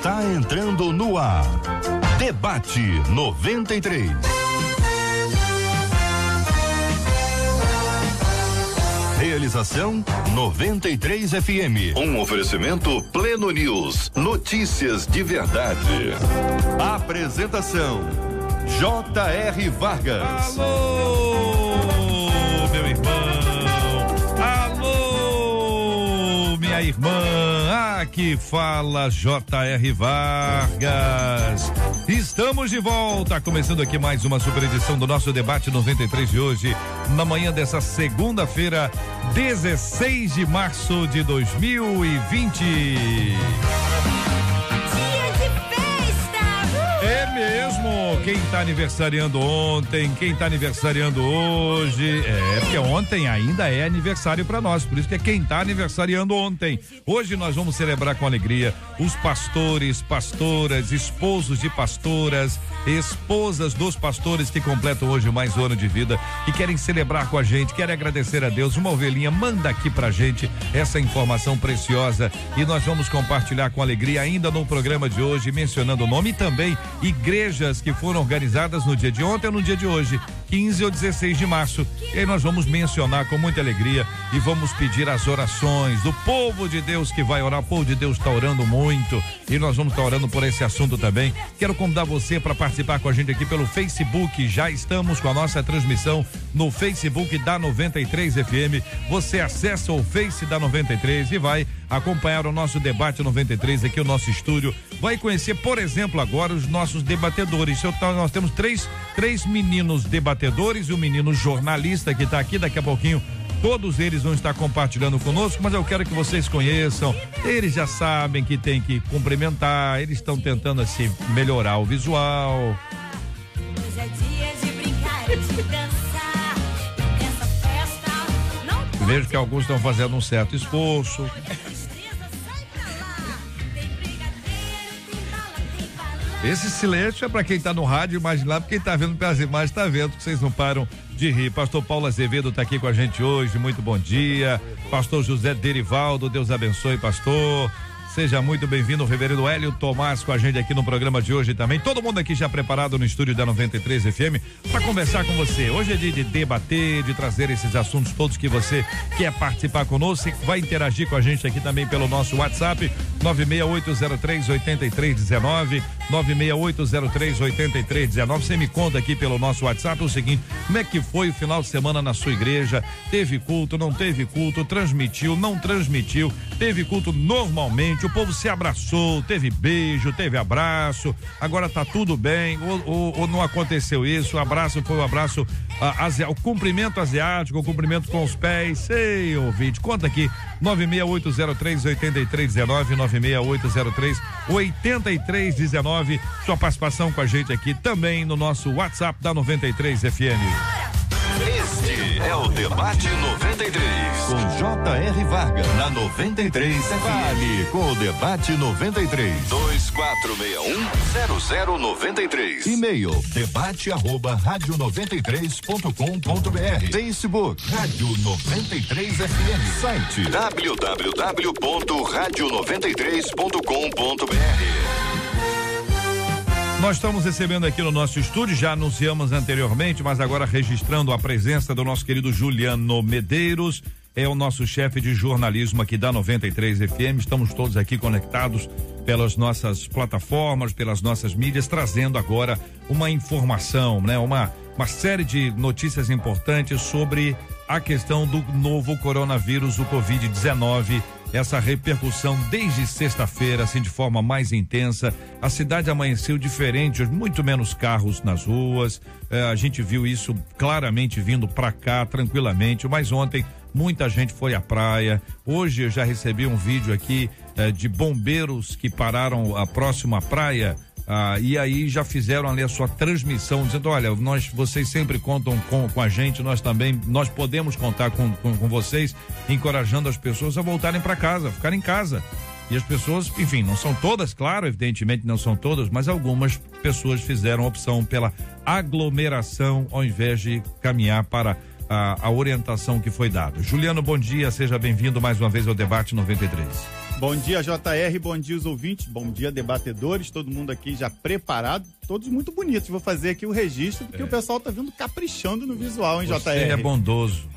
está entrando no ar. Debate 93. Realização 93 FM. Um oferecimento Pleno News. Notícias de verdade. Apresentação J.R. Vargas. Alô, meu irmão. Alô, minha irmã. Aqui fala J.R. Vargas. Estamos de volta, começando aqui mais uma super edição do nosso Debate 93 de hoje, na manhã dessa segunda-feira, 16 de março de 2020. É mesmo, quem tá aniversariando ontem, quem tá aniversariando hoje, porque ontem ainda é aniversário para nós, por isso que é quem tá aniversariando ontem. Hoje nós vamos celebrar com alegria os pastores, pastoras, esposos de pastoras, esposas dos pastores que completam hoje mais um ano de vida, que querem celebrar com a gente, querem agradecer a Deus. Uma ovelhinha manda aqui pra gente essa informação preciosa e nós vamos compartilhar com alegria ainda no programa de hoje, mencionando o nome e também igrejas que foram organizadas no dia de ontem ou no dia de hoje, 15 ou 16 de março. E aí nós vamos mencionar com muita alegria e vamos pedir as orações do povo de Deus que vai orar. O povo de Deus está orando muito e nós vamos estar orando por esse assunto também. Quero convidar você para participar com a gente aqui pelo Facebook. Já estamos com a nossa transmissão no Facebook da 93 FM. Você acessa o Face da 93 e vai acompanhar o nosso Debate 93 aqui, o nosso estúdio. Vai conhecer, por exemplo, agora os nossos debatedores. Nós temos três meninos debatedores e um menino jornalista que está aqui. Daqui a pouquinho todos eles vão estar compartilhando conosco, mas eu quero que vocês conheçam. Eles já sabem que tem que cumprimentar, eles estão tentando assim melhorar o visual. Hoje é dia de brincar e de dançar. Essa festa não pode. Vejo que alguns estão fazendo um certo esforço. Esse silêncio é para quem está no rádio imaginar, porque quem está vendo pelas imagens está vendo que vocês não param de rir. Pastor Paulo Azevedo está aqui com a gente hoje, muito bom dia. Pastor José Derivaldo, Deus abençoe, pastor. Seja muito bem-vindo, o reverendo Hélio Tomás com a gente aqui no programa de hoje também. Todo mundo aqui já preparado no estúdio da 93 FM para conversar com você. Hoje é dia de debater, de trazer esses assuntos todos que você quer participar conosco. Você vai interagir com a gente aqui também pelo nosso WhatsApp 968038319, 968038319. Você me conta aqui pelo nosso WhatsApp o seguinte: como é que foi o final de semana na sua igreja? Teve culto, não teve culto? Transmitiu, não transmitiu? Teve culto normalmente? O povo se abraçou, teve beijo, teve abraço, agora tá tudo bem, ou não aconteceu isso? O abraço foi o abraço, o cumprimento asiático, o cumprimento com os pés. Sei, ouvinte, conta aqui, 968038319, 968038319, sua participação com a gente aqui também no nosso WhatsApp da 93 FM. Este é o Debate 93, com J.R. Vargas, na 93 FM. Com o Debate 93, 2461-0093. E-mail, debate@radio93.com.br. Facebook, Rádio 93 FM. Site, www.radio93.com.br. Nós estamos recebendo aqui no nosso estúdio, já anunciamos anteriormente, mas agora registrando a presença do nosso querido Juliano Medeiros, é o nosso chefe de jornalismo aqui da 93 FM. Estamos todos aqui conectados pelas nossas plataformas, pelas nossas mídias, trazendo agora uma informação, né? Uma série de notícias importantes sobre a questão do novo coronavírus, o Covid-19. Essa repercussão desde sexta-feira, assim, de forma mais intensa. A cidade amanheceu diferente, muito menos carros nas ruas. A gente viu isso claramente vindo para cá tranquilamente, mas ontem muita gente foi à praia. Hoje eu já recebi um vídeo aqui de bombeiros que pararam próximo à praia. E aí já fizeram ali a sua transmissão, dizendo: olha, vocês sempre contam com a gente, nós podemos contar com vocês, encorajando as pessoas a voltarem para casa, ficarem em casa. E as pessoas, enfim, não são todas, claro, evidentemente não são todas, mas algumas pessoas fizeram opção pela aglomeração ao invés de caminhar para a orientação que foi dada. Juliano, bom dia, seja bem-vindo mais uma vez ao Debate 93. Bom dia, JR, bom dia os ouvintes, bom dia, debatedores, todo mundo aqui já preparado, todos muito bonitos. Vou fazer aqui o registro, porque o pessoal tá vindo caprichando no visual, hein, JR? Você é bondoso.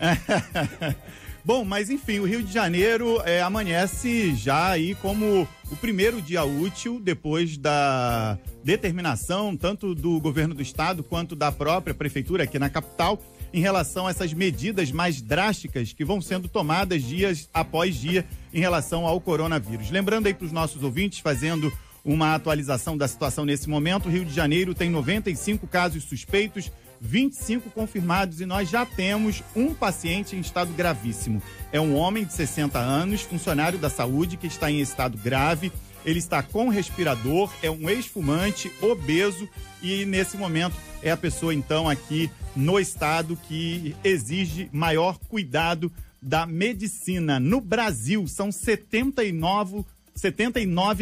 Bom, mas enfim, o Rio de Janeiro amanhece já aí como o primeiro dia útil depois da determinação tanto do governo do estado quanto da própria prefeitura aqui na capital em relação a essas medidas mais drásticas que vão sendo tomadas dias após dia em relação ao coronavírus. Lembrando aí para os nossos ouvintes, fazendo uma atualização da situação nesse momento, o Rio de Janeiro tem 95 casos suspeitos, 25 confirmados e nós já temos um paciente em estado gravíssimo. É um homem de 60 anos, funcionário da saúde, que está em estado grave. Ele está com respirador, é um ex-fumante, obeso e nesse momento é a pessoa então aqui no estado que exige maior cuidado da medicina. No Brasil são 79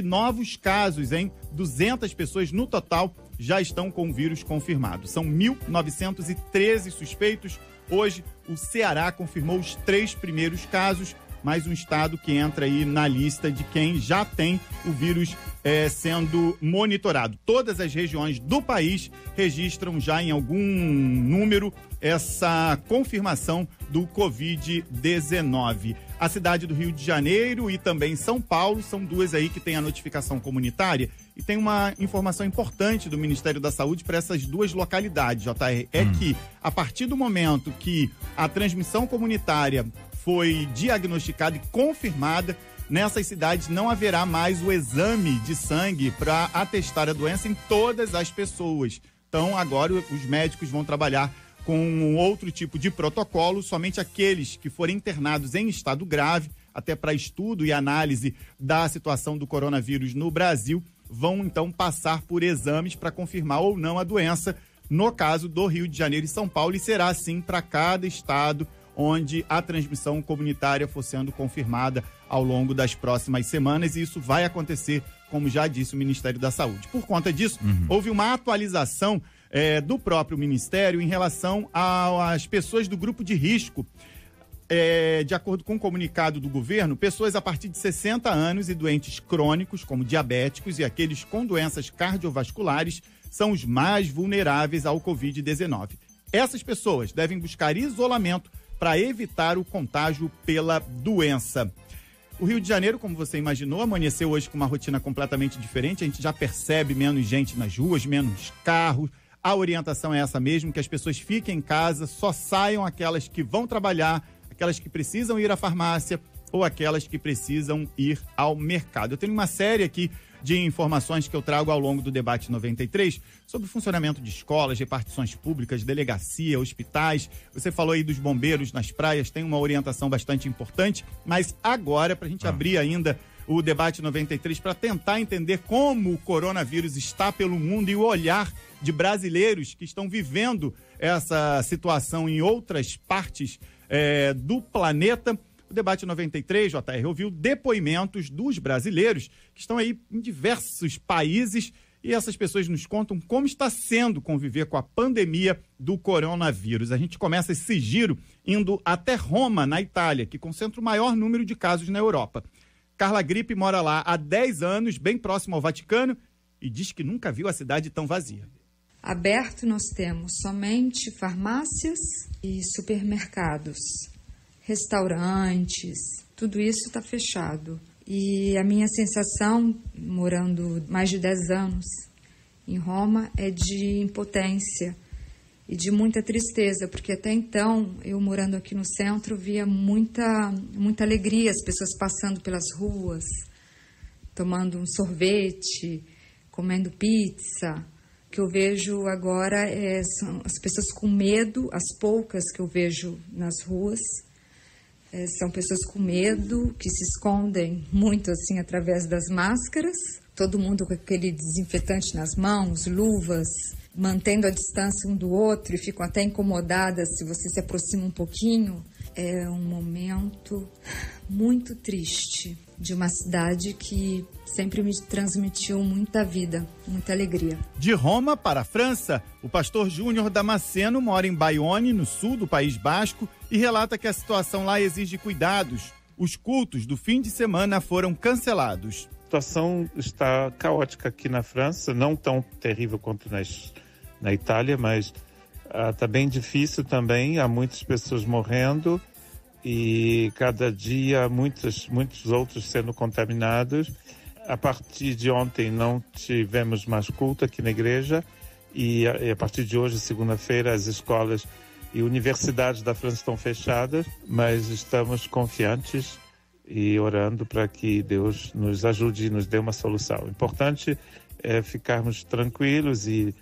novos casos, hein? 200 pessoas no total já estão com o vírus confirmado. São 1.913 suspeitos. Hoje, o Ceará confirmou os 3 primeiros casos, mais um estado que entra aí na lista de quem já tem o vírus sendo monitorado. Todas as regiões do país registram já em algum número essa confirmação do Covid-19. A cidade do Rio de Janeiro e também São Paulo são duas aí que têm a notificação comunitária. E tem uma informação importante do Ministério da Saúde para essas duas localidades, JR. É que, a partir do momento que a transmissão comunitária foi diagnosticada e confirmada, nessas cidades não haverá mais o exame de sangue para atestar a doença em todas as pessoas. Então, agora os médicos vão trabalhar com um outro tipo de protocolo, somente aqueles que forem internados em estado grave, até para estudo e análise da situação do coronavírus no Brasil, vão então passar por exames para confirmar ou não a doença, no caso do Rio de Janeiro e São Paulo, e será assim para cada estado onde a transmissão comunitária for sendo confirmada ao longo das próximas semanas, e isso vai acontecer, como já disse o Ministério da Saúde. Por conta disso, houve uma atualização do próprio Ministério em relação às pessoas do grupo de risco. De acordo com o comunicado do governo, pessoas a partir de 60 anos e doentes crônicos, como diabéticos e aqueles com doenças cardiovasculares, são os mais vulneráveis ao Covid-19. Essas pessoas devem buscar isolamento para evitar o contágio pela doença. O Rio de Janeiro, como você imaginou, amanheceu hoje com uma rotina completamente diferente. A gente já percebe menos gente nas ruas, menos carros. A orientação é essa mesmo, que as pessoas fiquem em casa, só saiam aquelas que vão trabalhar, aquelas que precisam ir à farmácia ou aquelas que precisam ir ao mercado. Eu tenho uma série aqui de informações que eu trago ao longo do debate 93 sobre o funcionamento de escolas, repartições públicas, delegacia, hospitais. Você falou aí dos bombeiros nas praias, tem uma orientação bastante importante, mas agora, para a gente abrir ainda o debate 93 para tentar entender como o coronavírus está pelo mundo e o olhar de brasileiros que estão vivendo essa situação em outras partes do planeta. O debate 93, JR, ouviu depoimentos dos brasileiros que estão aí em diversos países e essas pessoas nos contam como está sendo conviver com a pandemia do coronavírus. A gente começa esse giro indo até Roma, na Itália, que concentra o maior número de casos na Europa. Carla Gripe mora lá há 10 anos, bem próximo ao Vaticano, e diz que nunca viu a cidade tão vazia. Aberto nós temos somente farmácias e supermercados. Restaurantes, tudo isso está fechado. E a minha sensação, morando mais de 10 anos em Roma, é de impotência e de muita tristeza, porque até então, eu morando aqui no centro, via muita alegria, as pessoas passando pelas ruas, tomando um sorvete, comendo pizza. O que eu vejo agora são as pessoas com medo, as poucas que eu vejo nas ruas, são pessoas com medo, que se escondem muito assim através das máscaras, todo mundo com aquele desinfetante nas mãos, luvas, mantendo a distância um do outro e ficam até incomodadas se você se aproxima um pouquinho. É um momento muito triste de uma cidade que sempre me transmitiu muita vida, muita alegria. De Roma para a França, o pastor Júnior Damasceno mora em Bayonne, no sul do País Basco, e relata que a situação lá exige cuidados. os cultos do fim de semana foram cancelados. A situação está caótica aqui na França, não tão terrível quanto na Itália, mas está bem difícil também. Há muitas pessoas morrendo e cada dia muitos outros sendo contaminados. A partir de ontem não tivemos mais culto aqui na igreja e a partir de hoje, segunda-feira, as escolas e universidades da França estão fechadas, mas estamos confiantes e orando para que Deus nos ajude e nos dê uma solução. O importante é ficarmos tranquilos e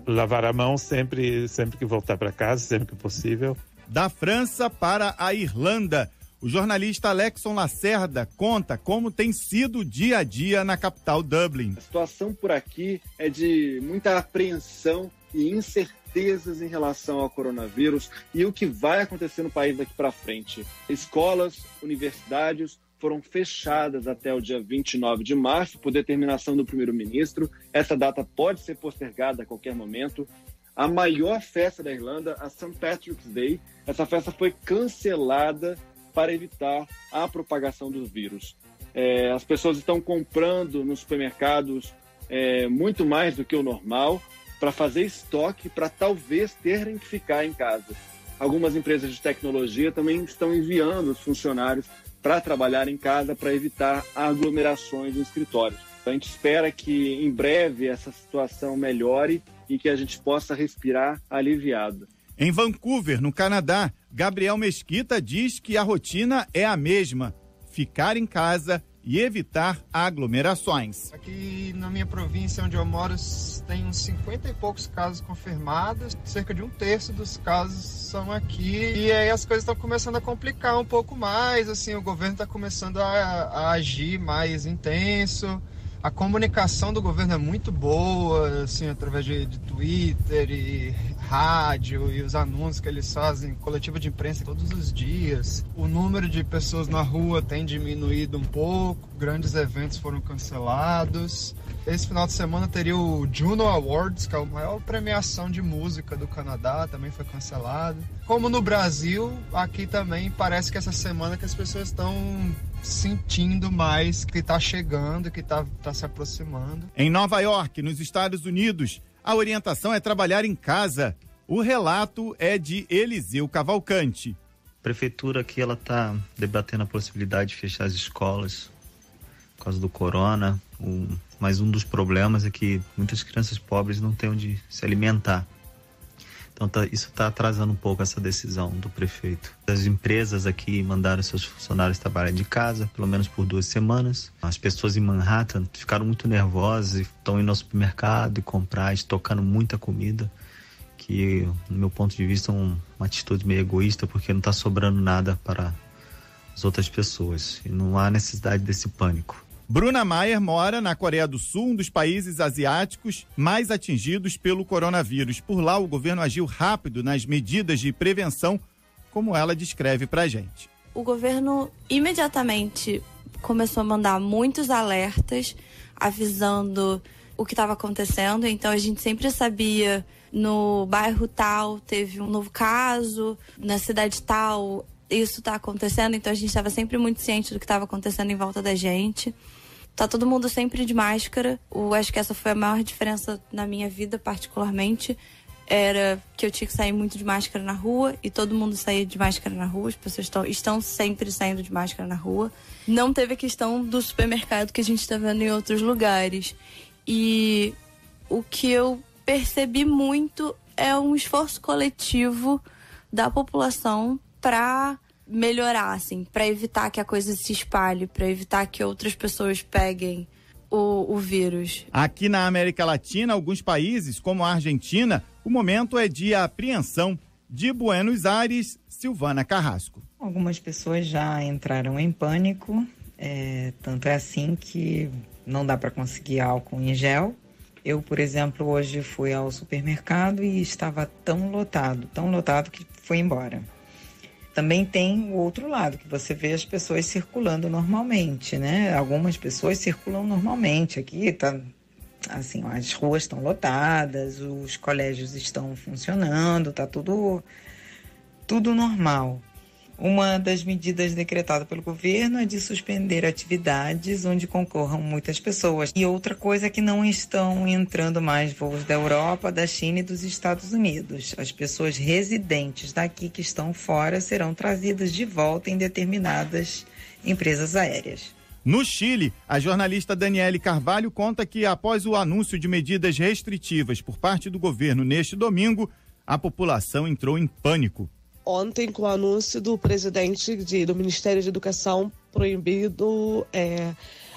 lavar a mão sempre que voltar para casa, sempre que possível. Da França para a Irlanda, o jornalista Alexson Lacerda conta como tem sido o dia a dia na capital Dublin. A situação por aqui é de muita apreensão e incertezas em relação ao coronavírus e o que vai acontecer no país daqui para frente. Escolas, universidades foram fechadas até o dia 29 de março por determinação do primeiro-ministro. Essa data pode ser postergada a qualquer momento. A maior festa da Irlanda, a St. Patrick's Day, essa festa foi cancelada para evitar a propagação do vírus. As pessoas estão comprando nos supermercados muito mais do que o normal para fazer estoque, para talvez terem que ficar em casa. Algumas empresas de tecnologia também estão enviando os funcionários para trabalhar em casa para evitar aglomerações nos escritórios. Então, a gente espera que em breve essa situação melhore e que a gente possa respirar aliviado. Em Vancouver, no Canadá, Gabriel Mesquita diz que a rotina é a mesma: ficar em casa e evitar aglomerações. Aqui na minha província, onde eu moro, tem uns 50 e poucos casos confirmados. Cerca de 1/3 dos casos são aqui. E aí as coisas estão começando a complicar um pouco mais. Assim, o governo está começando a agir mais intenso. A comunicação do governo é muito boa, assim, através de Twitter e rádio e os anúncios que eles fazem, coletiva de imprensa todos os dias. O número de pessoas na rua tem diminuído um pouco, grandes eventos foram cancelados. Esse final de semana teria o Juno Awards, que é a maior premiação de música do Canadá, também foi cancelado. Como no Brasil, aqui também parece que essa semana que as pessoas estão sentindo mais que está chegando, que está se aproximando. Em Nova York, nos Estados Unidos, a orientação é trabalhar em casa. O relato é de Eliseu Cavalcante. A prefeitura aqui ela está debatendo a possibilidade de fechar as escolas por causa do corona. Mas um dos problemas é que muitas crianças pobres não têm onde se alimentar. Então isso está atrasando um pouco essa decisão do prefeito. As empresas aqui mandaram seus funcionários trabalhar de casa, pelo menos por 2 semanas. As pessoas em Manhattan ficaram muito nervosas e estão indo ao supermercado e comprar, estocando muita comida, que, no meu ponto de vista, é uma atitude meio egoísta, porque não está sobrando nada para as outras pessoas. E não há necessidade desse pânico. Bruna Maier mora na Coreia do Sul, um dos países asiáticos mais atingidos pelo coronavírus. Por lá, o governo agiu rápido nas medidas de prevenção, como ela descreve pra gente. O governo imediatamente começou a mandar muitos alertas, avisando o que estava acontecendo. Então, a gente sempre sabia, no bairro tal teve um novo caso, na cidade tal isso está acontecendo. Então, a gente estava sempre muito ciente do que estava acontecendo em volta da gente. Tá todo mundo sempre de máscara. Acho que essa foi a maior diferença na minha vida, particularmente. Era que eu tinha que sair muito de máscara na rua e todo mundo saía de máscara na rua. As pessoas estão sempre saindo de máscara na rua. Não teve a questão do supermercado que a gente está vendo em outros lugares. E o que eu percebi muito é um esforço coletivo da população para melhorar, assim, para evitar que a coisa se espalhe, para evitar que outras pessoas peguem o vírus. Aqui na América Latina, alguns países, como a Argentina, o momento é de apreensão. De Buenos Aires, Silvana Carrasco. Algumas pessoas já entraram em pânico, tanto é assim que não dá para conseguir álcool em gel. Eu, por exemplo, hoje fui ao supermercado e estava tão lotado que foi embora. Também tem o outro lado, que você vê as pessoas circulando normalmente, né? Algumas pessoas circulam normalmente. Aqui tá assim, ó, as ruas estão lotadas, os colégios estão funcionando, tá tudo normal. Uma das medidas decretadas pelo governo é de suspender atividades onde concorram muitas pessoas. E outra coisa é que não estão entrando mais voos da Europa, da China e dos Estados Unidos. As pessoas residentes daqui que estão fora serão trazidas de volta em determinadas empresas aéreas. No Chile, a jornalista Daniele Carvalho conta que após o anúncio de medidas restritivas por parte do governo neste domingo, a população entrou em pânico. Ontem, com o anúncio do presidente do Ministério de Educação proibido,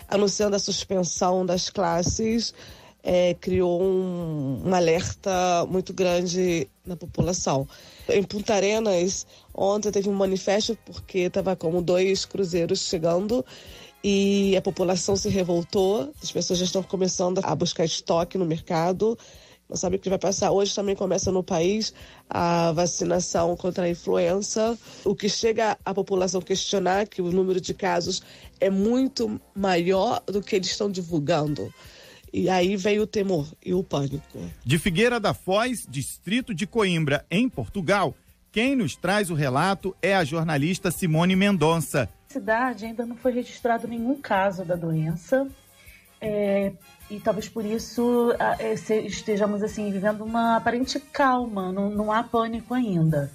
anunciando a suspensão das classes, criou um alerta muito grande na população. Em Punta Arenas, ontem teve um manifesto porque estava como 2 cruzeiros chegando e a população se revoltou. As pessoas já estão começando a buscar estoque no mercado. Não sabe o que vai passar. Hoje também começa no país a vacinação contra a influenza, o que chega a população questionar que o número de casos é muito maior do que eles estão divulgando. E aí veio o temor e o pânico. De Figueira da Foz, distrito de Coimbra, em Portugal, quem nos traz o relato é a jornalista Simone Mendonça. Na cidade ainda não foi registrado nenhum caso da doença. E talvez por isso estejamos assim vivendo uma aparente calma, não há pânico ainda.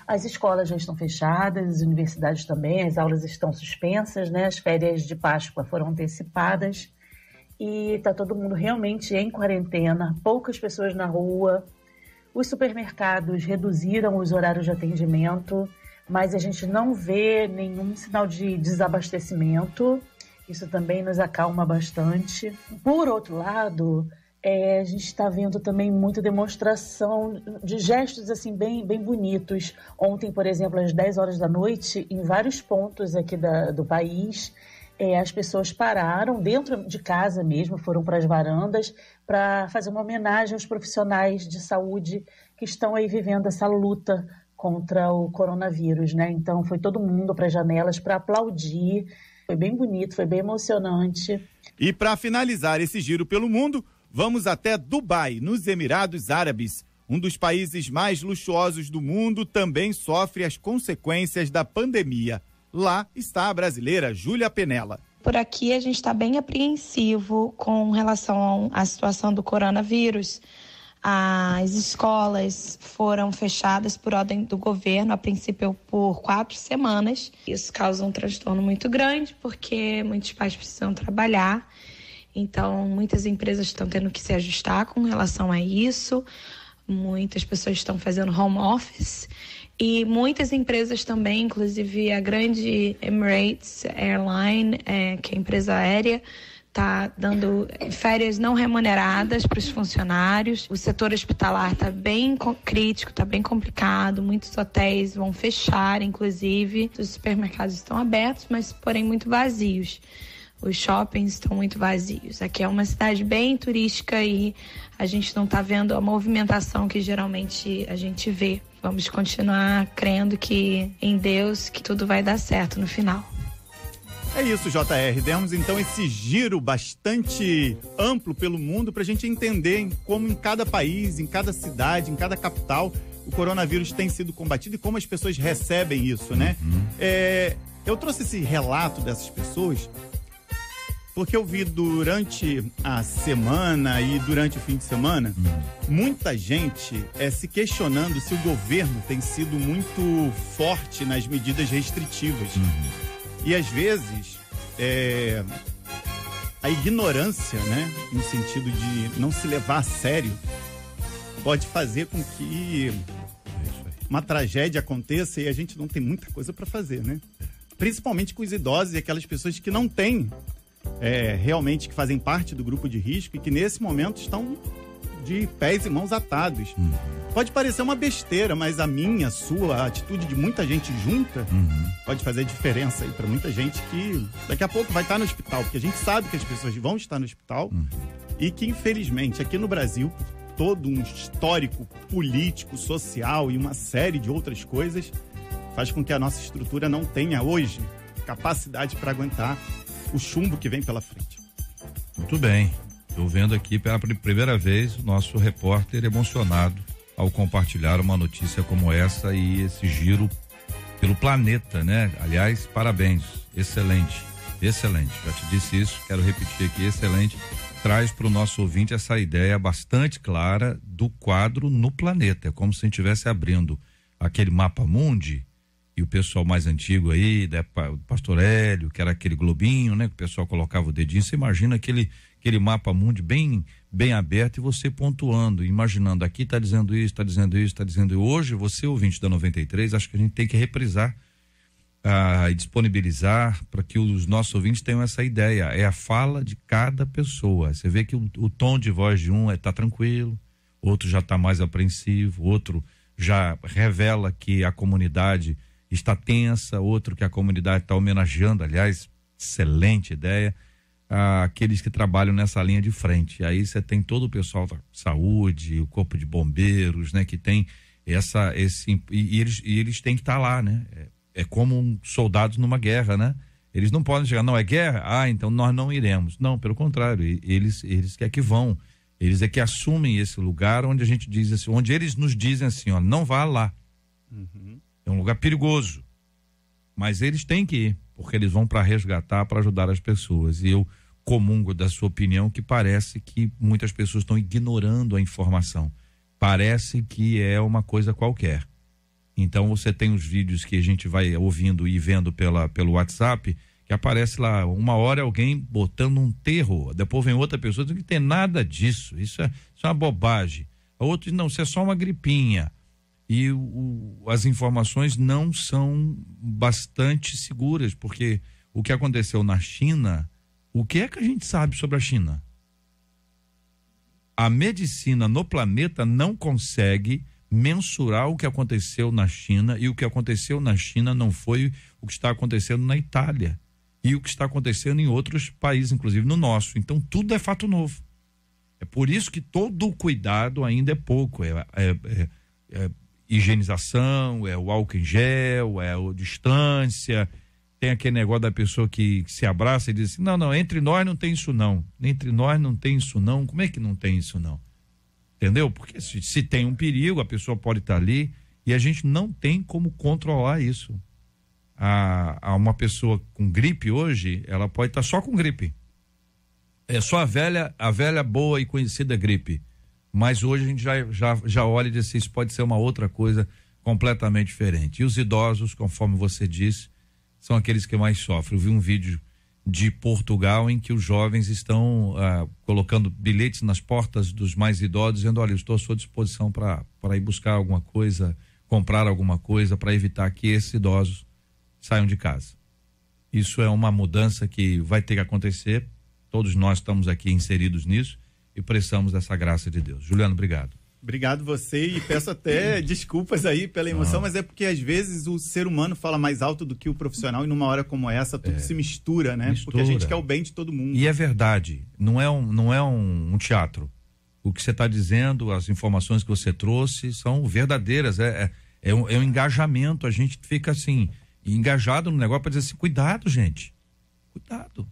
As escolas já estão fechadas, as universidades também, as aulas estão suspensas, né? As férias de Páscoa foram antecipadas e está todo mundo realmente em quarentena, poucas pessoas na rua. Os supermercados reduziram os horários de atendimento, mas a gente não vê nenhum sinal de desabastecimento. Isso também nos acalma bastante. Por outro lado, a gente está vendo também muita demonstração de gestos assim, bem bonitos. Ontem, por exemplo, às 10 horas da noite, em vários pontos aqui do país, as pessoas pararam dentro de casa mesmo, foram para as varandas para fazer uma homenagem aos profissionais de saúde que estão aí vivendo essa luta contra o coronavírus, né? Então, foi todo mundo para as janelas para aplaudir. Foi bem bonito, foi bem emocionante. E para finalizar esse giro pelo mundo, vamos até Dubai, nos Emirados Árabes. Um dos países mais luxuosos do mundo também sofre as consequências da pandemia. Lá está a brasileira Júlia Penella. Por aqui a gente está bem apreensivo com relação à situação do coronavírus. As escolas foram fechadas por ordem do governo, a princípio por 4 semanas. Isso causa um transtorno muito grande, porque muitos pais precisam trabalhar. Então, muitas empresas estão tendo que se ajustar com relação a isso. Muitas pessoas estão fazendo home office. E muitas empresas também, inclusive a grande Emirates Airline, que é a empresa aérea, está dando férias não remuneradas para os funcionários. O setor hospitalar está bem crítico, está bem complicado. Muitos hotéis vão fechar, inclusive. Os supermercados estão abertos, mas porém muito vazios. Os shoppings estão muito vazios. Aqui é uma cidade bem turística e a gente não está vendo a movimentação que geralmente a gente vê. Vamos continuar crendo que em Deus que tudo vai dar certo no final. É isso, JR. Demos então esse giro bastante amplo pelo mundo para a gente entender como em cada país, em cada cidade, em cada capital, o coronavírus tem sido combatido e como as pessoas recebem isso, né? Eu trouxe esse relato dessas pessoas porque eu vi durante a semana e durante o fim de semana muita gente se questionando se o governo tem sido muito forte nas medidas restritivas. E às vezes a ignorância, né, no sentido de não se levar a sério, pode fazer com que uma tragédia aconteça e a gente não tem muita coisa para fazer, né? Principalmente com os idosos e aquelas pessoas que não têm realmente, que fazem parte do grupo de risco e que nesse momento estão de pés e mãos atados. Pode parecer uma besteira, mas a minha, a sua, a atitude de muita gente junta pode fazer diferença aí para muita gente que daqui a pouco vai estar no hospital, porque a gente sabe que as pessoas vão estar no hospital e que infelizmente aqui no Brasil, por todo um histórico político, social e uma série de outras coisas, faz com que a nossa estrutura não tenha hoje capacidade para aguentar o chumbo que vem pela frente. Muito bem. Estou vendo aqui pela primeira vez o nosso repórter emocionado ao compartilhar uma notícia como essa e esse giro pelo planeta, né? Aliás, parabéns, excelente, excelente. Já te disse isso, quero repetir aqui, excelente. Traz para o nosso ouvinte essa ideia bastante clara do quadro no planeta. É como se a gente estivesse abrindo aquele mapa mundi, e o pessoal mais antigo aí, o Pastor Hélio, que era aquele globinho, né? Que o pessoal colocava o dedinho. Você imagina aquele mapa mundi bem aberto e você pontuando, imaginando, aqui está dizendo isso, está dizendo isso, está dizendo isso. Hoje, você, ouvinte da 93, acho que a gente tem que reprisar e disponibilizar para que os nossos ouvintes tenham essa ideia. É a fala de cada pessoa. Você vê que o tom de voz de um está tranquilo, outro já está mais apreensivo, outro já revela que a comunidade está tensa, outro que a comunidade está homenageando, aliás, excelente ideia, aqueles que trabalham nessa linha de frente. Aí você tem todo o pessoal da saúde, o corpo de bombeiros, né, que tem e eles têm que estar lá, né? É como soldados numa guerra, né? Eles não podem chegar, não é guerra? Então nós não iremos. Não, pelo contrário, eles é que vão. Eles é que assumem esse lugar onde a gente diz assim, onde eles nos dizem assim, ó, não vá lá. Uhum. É um lugar perigoso. Mas eles têm que ir, porque eles vão para resgatar, para ajudar as pessoas. E eu comungo da sua opinião que parece que muitas pessoas estão ignorando a informação. Parece que é uma coisa qualquer. Então você tem os vídeos que a gente vai ouvindo e vendo pelo WhatsApp, que aparece lá, uma hora alguém botando um terror, depois vem outra pessoa dizendo que não tem nada disso, isso é uma bobagem. A outra diz, não, isso é só uma gripinha. E as informações não são bastante seguras, porque o que aconteceu na China, o que é que a gente sabe sobre a China? A medicina no planeta não consegue mensurar o que aconteceu na China, e o que aconteceu na China não foi o que está acontecendo na Itália e o que está acontecendo em outros países, inclusive no nosso. Então tudo é fato novo. É por isso que todo o cuidado ainda é pouco, higienização, é o álcool em gel, é a distância. Tem aquele negócio da pessoa que se abraça e diz assim, não, entre nós não tem isso não, entre nós não tem isso não. Como é que não tem isso não? Entendeu? Porque se tem um perigo, a pessoa pode estar ali e a gente não tem como controlar isso. Uma pessoa com gripe hoje, ela pode estar só com gripe. É só a velha boa e conhecida gripe. Mas hoje a gente já olha e diz assim, isso pode ser uma outra coisa completamente diferente. E os idosos, conforme você disse, são aqueles que mais sofrem. Eu vi um vídeo de Portugal em que os jovens estão colocando bilhetes nas portas dos mais idosos, dizendo, olha, eu estou à sua disposição para ir buscar alguma coisa, comprar alguma coisa, para evitar que esses idosos saiam de casa. Isso é uma mudança que vai ter que acontecer, todos nós estamos aqui inseridos nisso e precisamos dessa graça de Deus. Juliano, obrigado. Obrigado você e peço até desculpas aí pela emoção, mas é porque às vezes o ser humano fala mais alto do que o profissional e numa hora como essa tudo se mistura, né? Porque a gente quer o bem de todo mundo. E é verdade, não é um teatro. O que você está dizendo, as informações que você trouxe são verdadeiras, é um engajamento, a gente fica assim, engajado no negócio para dizer assim, cuidado gente, cuidado.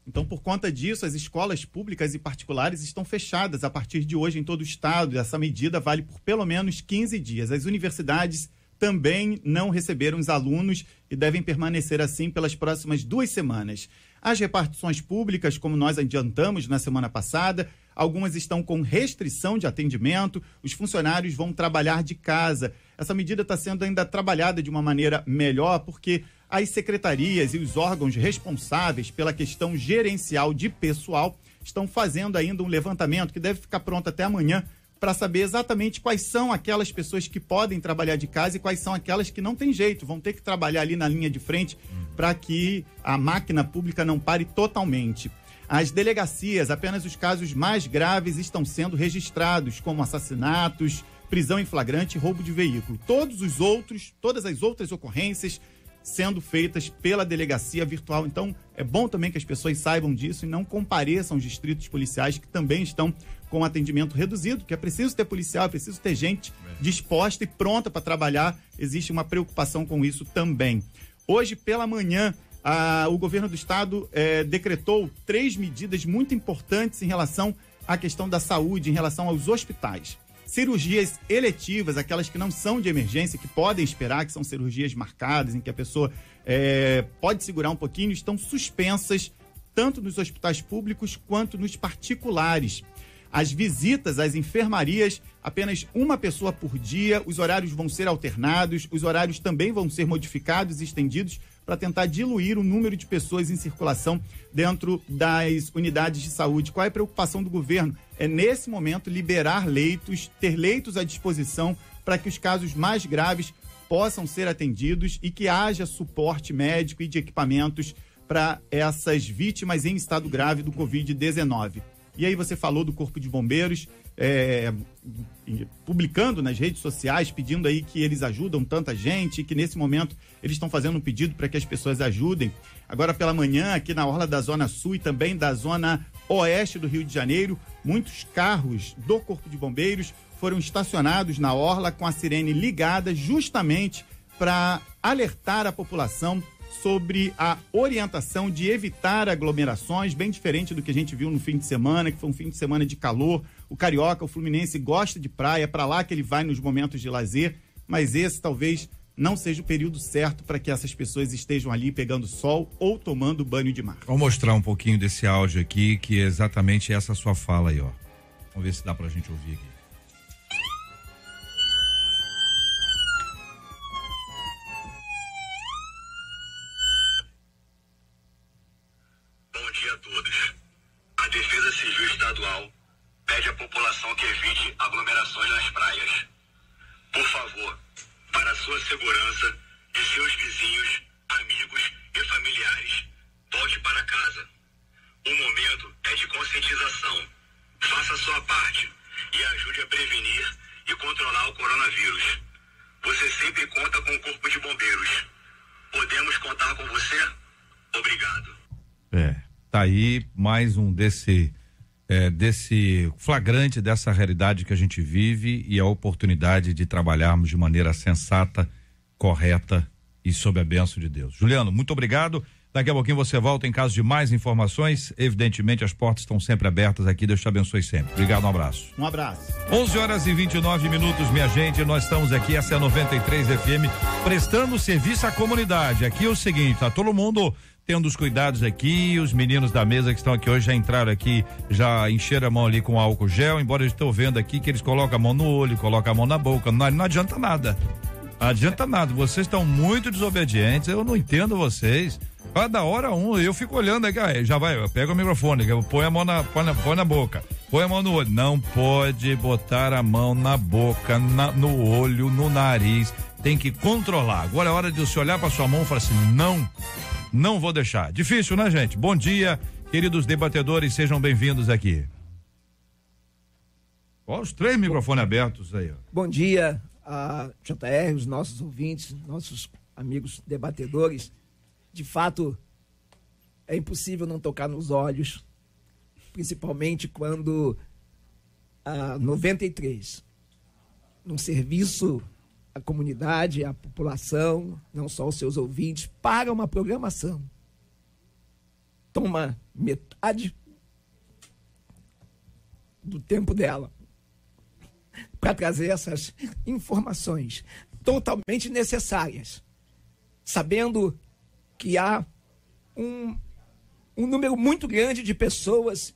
Então, por conta disso, as escolas públicas e particulares estão fechadas a partir de hoje em todo o estado. Essa medida vale por pelo menos 15 dias. As universidades também não receberam os alunos e devem permanecer assim pelas próximas 2 semanas. As repartições públicas, como nós adiantamos na semana passada, algumas estão com restrição de atendimento, os funcionários vão trabalhar de casa. Essa medida está sendo ainda trabalhada de uma maneira melhor, porque as secretarias e os órgãos responsáveis pela questão gerencial de pessoal estão fazendo ainda um levantamento que deve ficar pronto até amanhã para saber exatamente quais são aquelas pessoas que podem trabalhar de casa e quais são aquelas que não tem jeito, vão ter que trabalhar ali na linha de frente para que a máquina pública não pare totalmente. As delegacias, apenas os casos mais graves estão sendo registrados, como assassinatos, prisão em flagrante e roubo de veículo. Todas as outras ocorrências sendo feitas pela delegacia virtual. Então, é bom também que as pessoas saibam disso e não compareçam aos distritos policiais que também estão com atendimento reduzido, porque é preciso ter policial, é preciso ter gente disposta e pronta para trabalhar. Existe uma preocupação com isso também. Hoje, pela manhã, o governo do estado decretou 3 medidas muito importantes em relação à questão da saúde, em relação aos hospitais. Cirurgias eletivas, aquelas que não são de emergência, que podem esperar, que são cirurgias marcadas, em que a pessoa pode segurar um pouquinho, estão suspensas tanto nos hospitais públicos quanto nos particulares. As visitas às enfermarias, apenas uma pessoa por dia, os horários vão ser alternados, os horários também vão ser modificados e estendidos para tentar diluir o número de pessoas em circulação dentro das unidades de saúde. Qual é a preocupação do governo? É, nesse momento, liberar leitos, ter leitos à disposição para que os casos mais graves possam ser atendidos e que haja suporte médico e de equipamentos para essas vítimas em estado grave do Covid-19. E aí você falou do Corpo de Bombeiros, publicando nas redes sociais, pedindo aí que eles ajudam tanta gente, que nesse momento eles estão fazendo um pedido para que as pessoas ajudem. Agora pela manhã, aqui na orla da Zona Sul e também da Zona Oeste do Rio de Janeiro, muitos carros do Corpo de Bombeiros foram estacionados na orla com a sirene ligada justamente para alertar a população sobre a orientação de evitar aglomerações, bem diferente do que a gente viu no fim de semana, que foi um fim de semana de calor. O carioca, o fluminense, gosta de praia, é para lá que ele vai nos momentos de lazer, mas esse talvez não seja o período certo para que essas pessoas estejam ali pegando sol ou tomando banho de mar. Vou mostrar um pouquinho desse áudio aqui, que é exatamente essa sua fala aí, ó. Vamos ver se dá pra gente ouvir aqui. Bom dia a todos. A Defesa Civil Estadual pede à população que evite aglomerações nas praias. Por favor, para a sua segurança, de seus vizinhos, amigos e familiares, volte para casa. O momento é de conscientização. Faça a sua parte e ajude a prevenir e controlar o coronavírus. Você sempre conta com o Corpo de Bombeiros. Podemos contar com você? Obrigado. Tá aí mais um desse flagrante dessa realidade que a gente vive e a oportunidade de trabalharmos de maneira sensata, correta e sob a bênção de Deus. Juliano, muito obrigado. Daqui a pouquinho você volta em caso de mais informações. Evidentemente, as portas estão sempre abertas aqui. Deus te abençoe sempre. Obrigado, um abraço. Um abraço. 11h29, minha gente. Nós estamos aqui, essa é a 93 FM, prestando serviço à comunidade. Aqui é o seguinte, tá todo mundo tendo os cuidados aqui, os meninos da mesa que estão aqui hoje já entraram aqui, já encheram a mão ali com álcool gel, embora eu estou vendo aqui que eles colocam a mão no olho, colocam a mão na boca, não adianta nada. Adianta nada, vocês estão muito desobedientes, eu não entendo vocês. Cada hora eu fico olhando aqui, já vai, pega o microfone, põe a mão põe na boca, põe a mão no olho. Não pode botar a mão na boca, no olho, no nariz, tem que controlar. Agora é hora de você olhar para sua mão e falar assim, não vou deixar. Difícil, né, gente? Bom dia, queridos debatedores, sejam bem-vindos aqui. Ó, os 3 microfones abertos aí, ó. Bom dia a JR, os nossos ouvintes, nossos amigos debatedores. De fato, é impossível não tocar nos olhos, principalmente quando a 93, num serviço à comunidade, à população, não só os seus ouvintes, para uma programação. Toma metade do tempo dela para trazer essas informações totalmente necessárias, sabendo que há um número muito grande de pessoas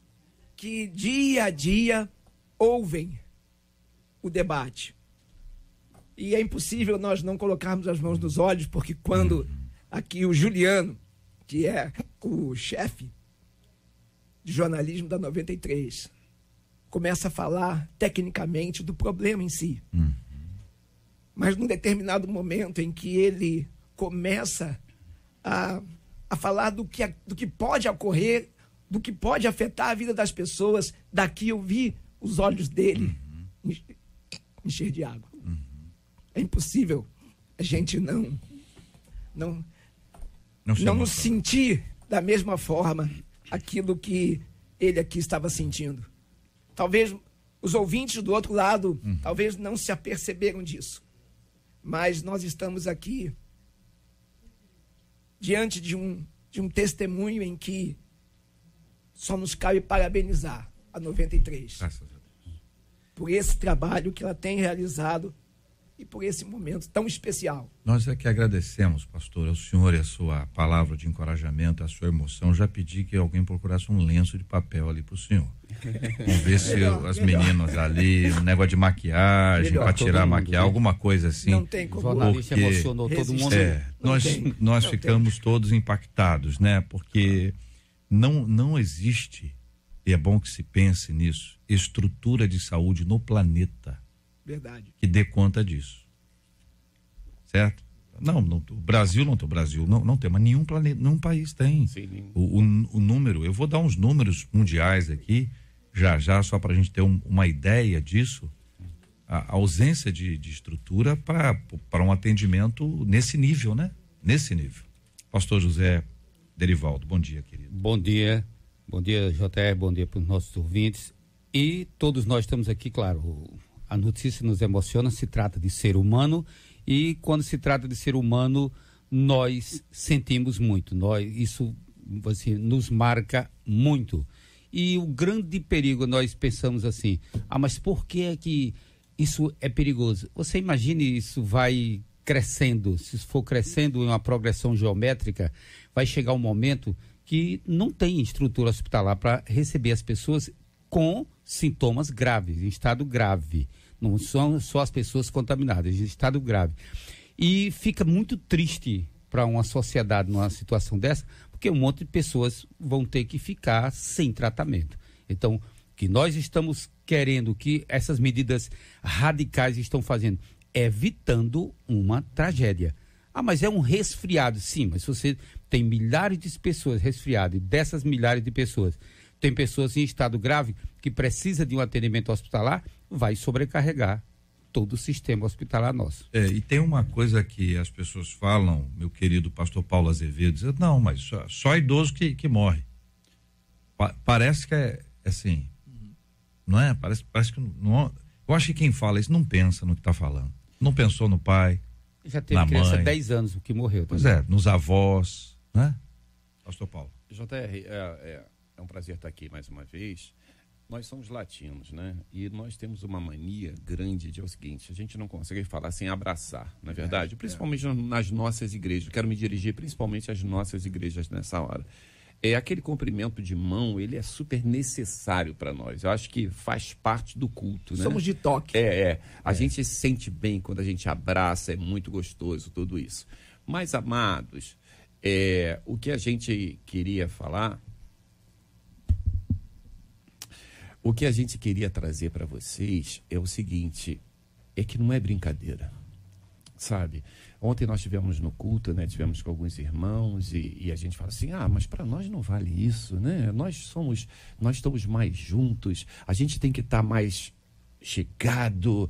que dia a dia ouvem o debate. E é impossível nós não colocarmos as mãos nos olhos, porque quando aqui o Juliano, que é o chefe de jornalismo da 93, começa a falar tecnicamente do problema em si. Mas num determinado momento em que ele começa a falar do que pode ocorrer, do que pode afetar a vida das pessoas, daqui eu vi os olhos dele encher de água. É impossível a gente não nos sentir da mesma forma aquilo que ele aqui estava sentindo. Talvez os ouvintes do outro lado talvez não se aperceberam disso, mas nós estamos aqui diante de um testemunho em que só nos cabe parabenizar a 93. por esse trabalho que ela tem realizado e por esse momento tão especial. Nós é que agradecemos, pastor, ao senhor e a sua palavra de encorajamento, a sua emoção. Já pedi que alguém procurasse um lenço de papel ali pro senhor. Vamos ver se as meninas ali, um negócio de maquiagem, para tirar a maquiagem, alguma coisa assim. Não tem como. O jornalista emocionou todo mundo. Nós ficamos todos impactados, né? Porque não existe, e é bom que se pense nisso, estrutura de saúde no planeta. Verdade. Que dê conta disso. Certo? Não, o Brasil não tem, mas nenhum planeta, nenhum país tem. Sim, o número, eu vou dar uns números mundiais aqui, já só para a gente ter uma ideia disso, a ausência de estrutura para um atendimento nesse nível, né? Nesse nível. Pastor José Derivaldo, bom dia, querido. Bom dia, JR, bom dia para os nossos ouvintes. E todos nós estamos aqui, claro, a notícia nos emociona, se trata de ser humano, e quando se trata de ser humano, nós sentimos muito, isso assim, nos marca muito. E o grande perigo, nós pensamos assim, mas por que é que isso é perigoso? Você imagine, isso vai crescendo, se for crescendo em uma progressão geométrica, vai chegar um momento que não tem estrutura hospitalar para receber as pessoas com sintomas graves, em estado grave. Não são só as pessoas contaminadas, em estado grave. E fica muito triste para uma sociedade numa situação dessa, porque um monte de pessoas vão ter que ficar sem tratamento. Então, o que nós estamos querendo, que essas medidas radicais estão fazendo, evitando uma tragédia. Mas é um resfriado, sim, mas se você tem milhares de pessoas resfriadas, e dessas milhares de pessoas, tem pessoas em estado grave que precisa de um atendimento hospitalar, vai sobrecarregar todo o sistema hospitalar nosso. E tem uma coisa que as pessoas falam, meu querido pastor Paulo Azevedo, diz, não, mas só idoso que morre. Parece que é assim, não é? Parece que não. Eu acho que quem fala isso não pensa no que está falando. Não pensou no pai, já teve na criança mãe. 10 anos que morreu. Pois nos avós, né? Pastor Paulo. JR, é um prazer estar aqui mais uma vez. Nós somos latinos, né? E nós temos uma mania grande de o seguinte, a gente não consegue falar sem abraçar, não é verdade? Principalmente nas nossas igrejas. Quero me dirigir principalmente às nossas igrejas nessa hora. Aquele cumprimento de mão, ele é super necessário para nós. Eu acho que faz parte do culto, né? Somos de toque. A gente se sente bem quando a gente abraça, é muito gostoso tudo isso. Mas, amados, o que a gente queria falar... O que a gente queria trazer para vocês é o seguinte, é que não é brincadeira, sabe? Ontem nós tivemos no culto, né? Tivemos com alguns irmãos e a gente fala assim, mas para nós não vale isso, né? Nós estamos mais juntos, a gente tem que estar mais chegado,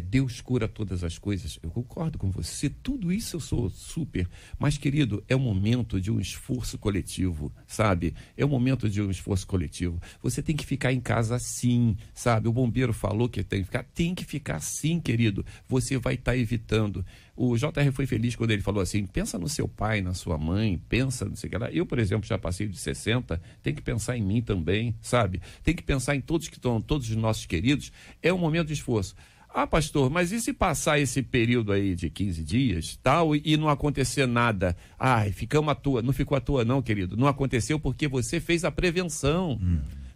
Deus cura todas as coisas. Eu concordo com você, tudo isso eu sou super, mas querido, é um momento de um esforço coletivo, sabe? É um momento de um esforço coletivo. Você tem que ficar em casa sim, sabe? O bombeiro falou que tem que ficar sim, querido. Você vai estar evitando. O JR foi feliz quando ele falou assim, pensa no seu pai, na sua mãe, pensa, não sei o que lá. Eu, por exemplo, já passei de 60, tem que pensar em mim também, sabe? Tem que pensar em todos que estão, todos os nossos queridos. É um momento de esforço. Pastor, mas e se passar esse período aí de 15 dias, tal, e não acontecer nada? Ficamos à toa. Não ficou à toa não, querido. Não aconteceu porque você fez a prevenção,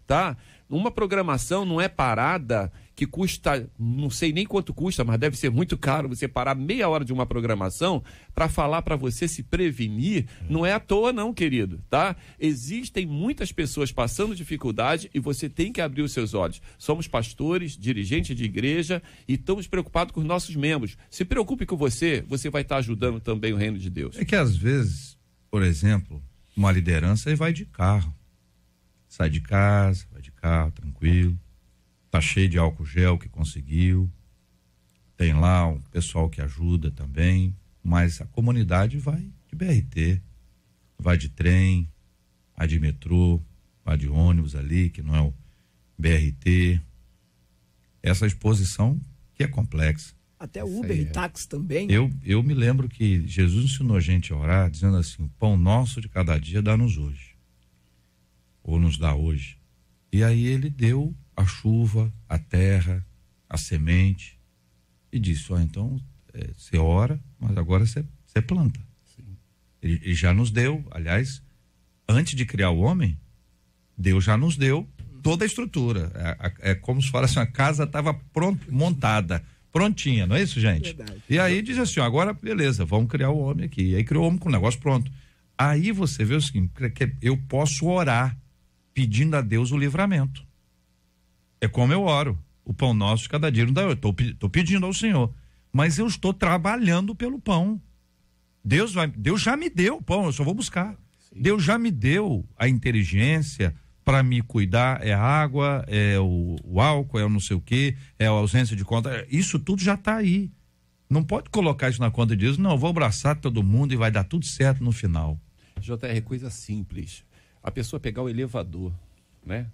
tá? Uma programação não é parada que custa, não sei nem quanto custa, mas deve ser muito caro você parar meia hora de uma programação para falar para você se prevenir. Não é à toa não, querido, tá? Existem muitas pessoas passando dificuldade e você tem que abrir os seus olhos. Somos pastores, dirigentes de igreja e estamos preocupados com os nossos membros. Se preocupe com você vai estar ajudando também o reino de Deus. É que às vezes, por exemplo, uma liderança vai de carro. Sai de casa, vai de carro, tranquilo. Tá cheio de álcool gel que conseguiu. Tem lá um pessoal que ajuda também. Mas a comunidade vai de BRT, vai de trem, vai de metrô, vai de ônibus ali, que não é o BRT. Essa exposição que é complexa. Até Uber e táxi também. Eu me lembro que Jesus ensinou a gente a orar, dizendo assim, o pão nosso de cada dia dá-nos hoje. Ou nos dá hoje. E aí ele deu a chuva, a terra, a semente, e disse, então você ora, mas agora você planta. Ele já nos deu, aliás, antes de criar o homem, Deus já nos deu toda a estrutura. É como se fala assim, a casa estava montada, prontinha, não é isso, gente? Verdade. E aí diz assim, agora beleza, vamos criar o homem aqui. E aí criou o homem com o negócio pronto. Aí você vê o seguinte, que eu posso orar pedindo a Deus o livramento. É como eu oro. O pão nosso de cada dia não dá. Eu estou pedindo ao Senhor. Mas eu estou trabalhando pelo pão. Deus já me deu o pão, eu só vou buscar. Sim. Deus já me deu a inteligência para me cuidar, é a água, é o álcool, é o não sei o quê, é a ausência de conta. Isso tudo já está aí. Não pode colocar isso na conta de Deus. Não, eu vou abraçar todo mundo e vai dar tudo certo no final. JR, coisa simples. A pessoa pegar o elevador, né?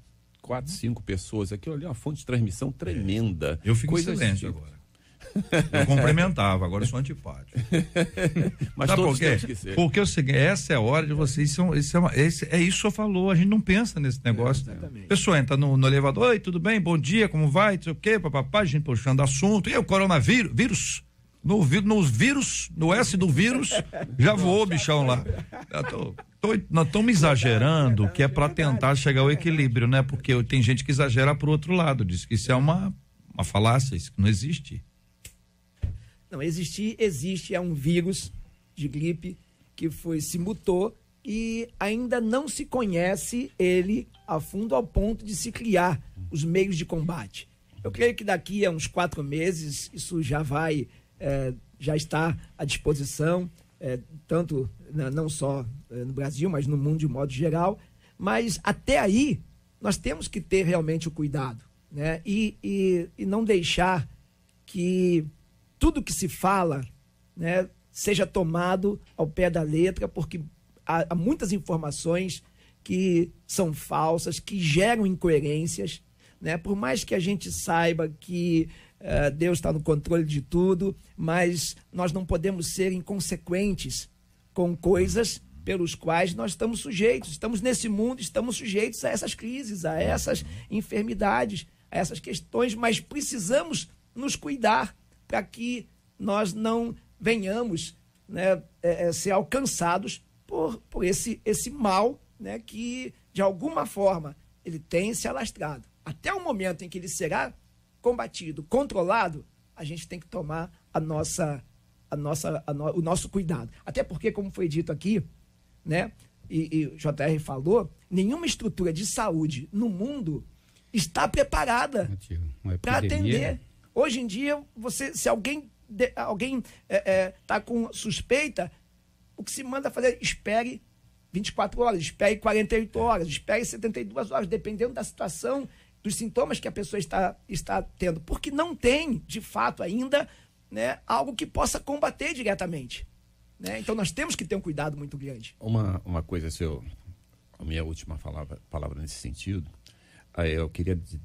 4, 5 pessoas, aquilo ali é uma fonte de transmissão tremenda. Eu fico em silêncio agora. Eu cumprimentava, agora eu sou antipático. Mas sabe todos por quê? temos que ser. Porque essa é a hora de vocês. É isso que o senhor falou, a gente não pensa nesse negócio. A pessoa entra no elevador, oi, tudo bem, bom dia, como vai? Não sei o quê, papapá, a gente puxando assunto. E o coronavírus? Nos vírus, no S do vírus, já voou o bichão lá. Nós estamos exagerando, que é para tentar chegar ao equilíbrio, né? Porque tem gente que exagera pro outro lado, diz que isso é uma falácia, isso não existe. Não, existe, é um vírus de gripe que se mutou e ainda não se conhece ele a fundo ao ponto de se criar os meios de combate. Eu creio que daqui a uns 4 meses isso já está à disposição, tanto não só no Brasil, mas no mundo de modo geral. Mas até aí nós temos que ter realmente o cuidado, né? E não deixar que tudo que se fala, né, seja tomado ao pé da letra, porque há muitas informações que são falsas, que geram incoerências, né? Por mais que a gente saiba que Deus está no controle de tudo, mas nós não podemos ser inconsequentes com coisas pelos quais nós estamos sujeitos. Estamos nesse mundo, estamos sujeitos a essas crises, a essas enfermidades, a essas questões, mas precisamos nos cuidar para que nós não venhamos, né, ser alcançados por esse mal, né, que de alguma forma ele tem se alastrado. Até o momento em que ele será combatido, controlado, a gente tem que tomar o nosso cuidado. Até porque, como foi dito aqui, né, e o JR falou, nenhuma estrutura de saúde no mundo está preparada para atender. Hoje em dia, se alguém está com suspeita, o que se manda fazer, espere 24 horas, espere 48 horas, espere 72 horas, dependendo da situação, dos sintomas que a pessoa está tendo, porque não tem, de fato, ainda, né, algo que possa combater diretamente, né? Então nós temos que ter um cuidado muito grande. Uma coisa, a minha última palavra nesse sentido, eu queria dizer,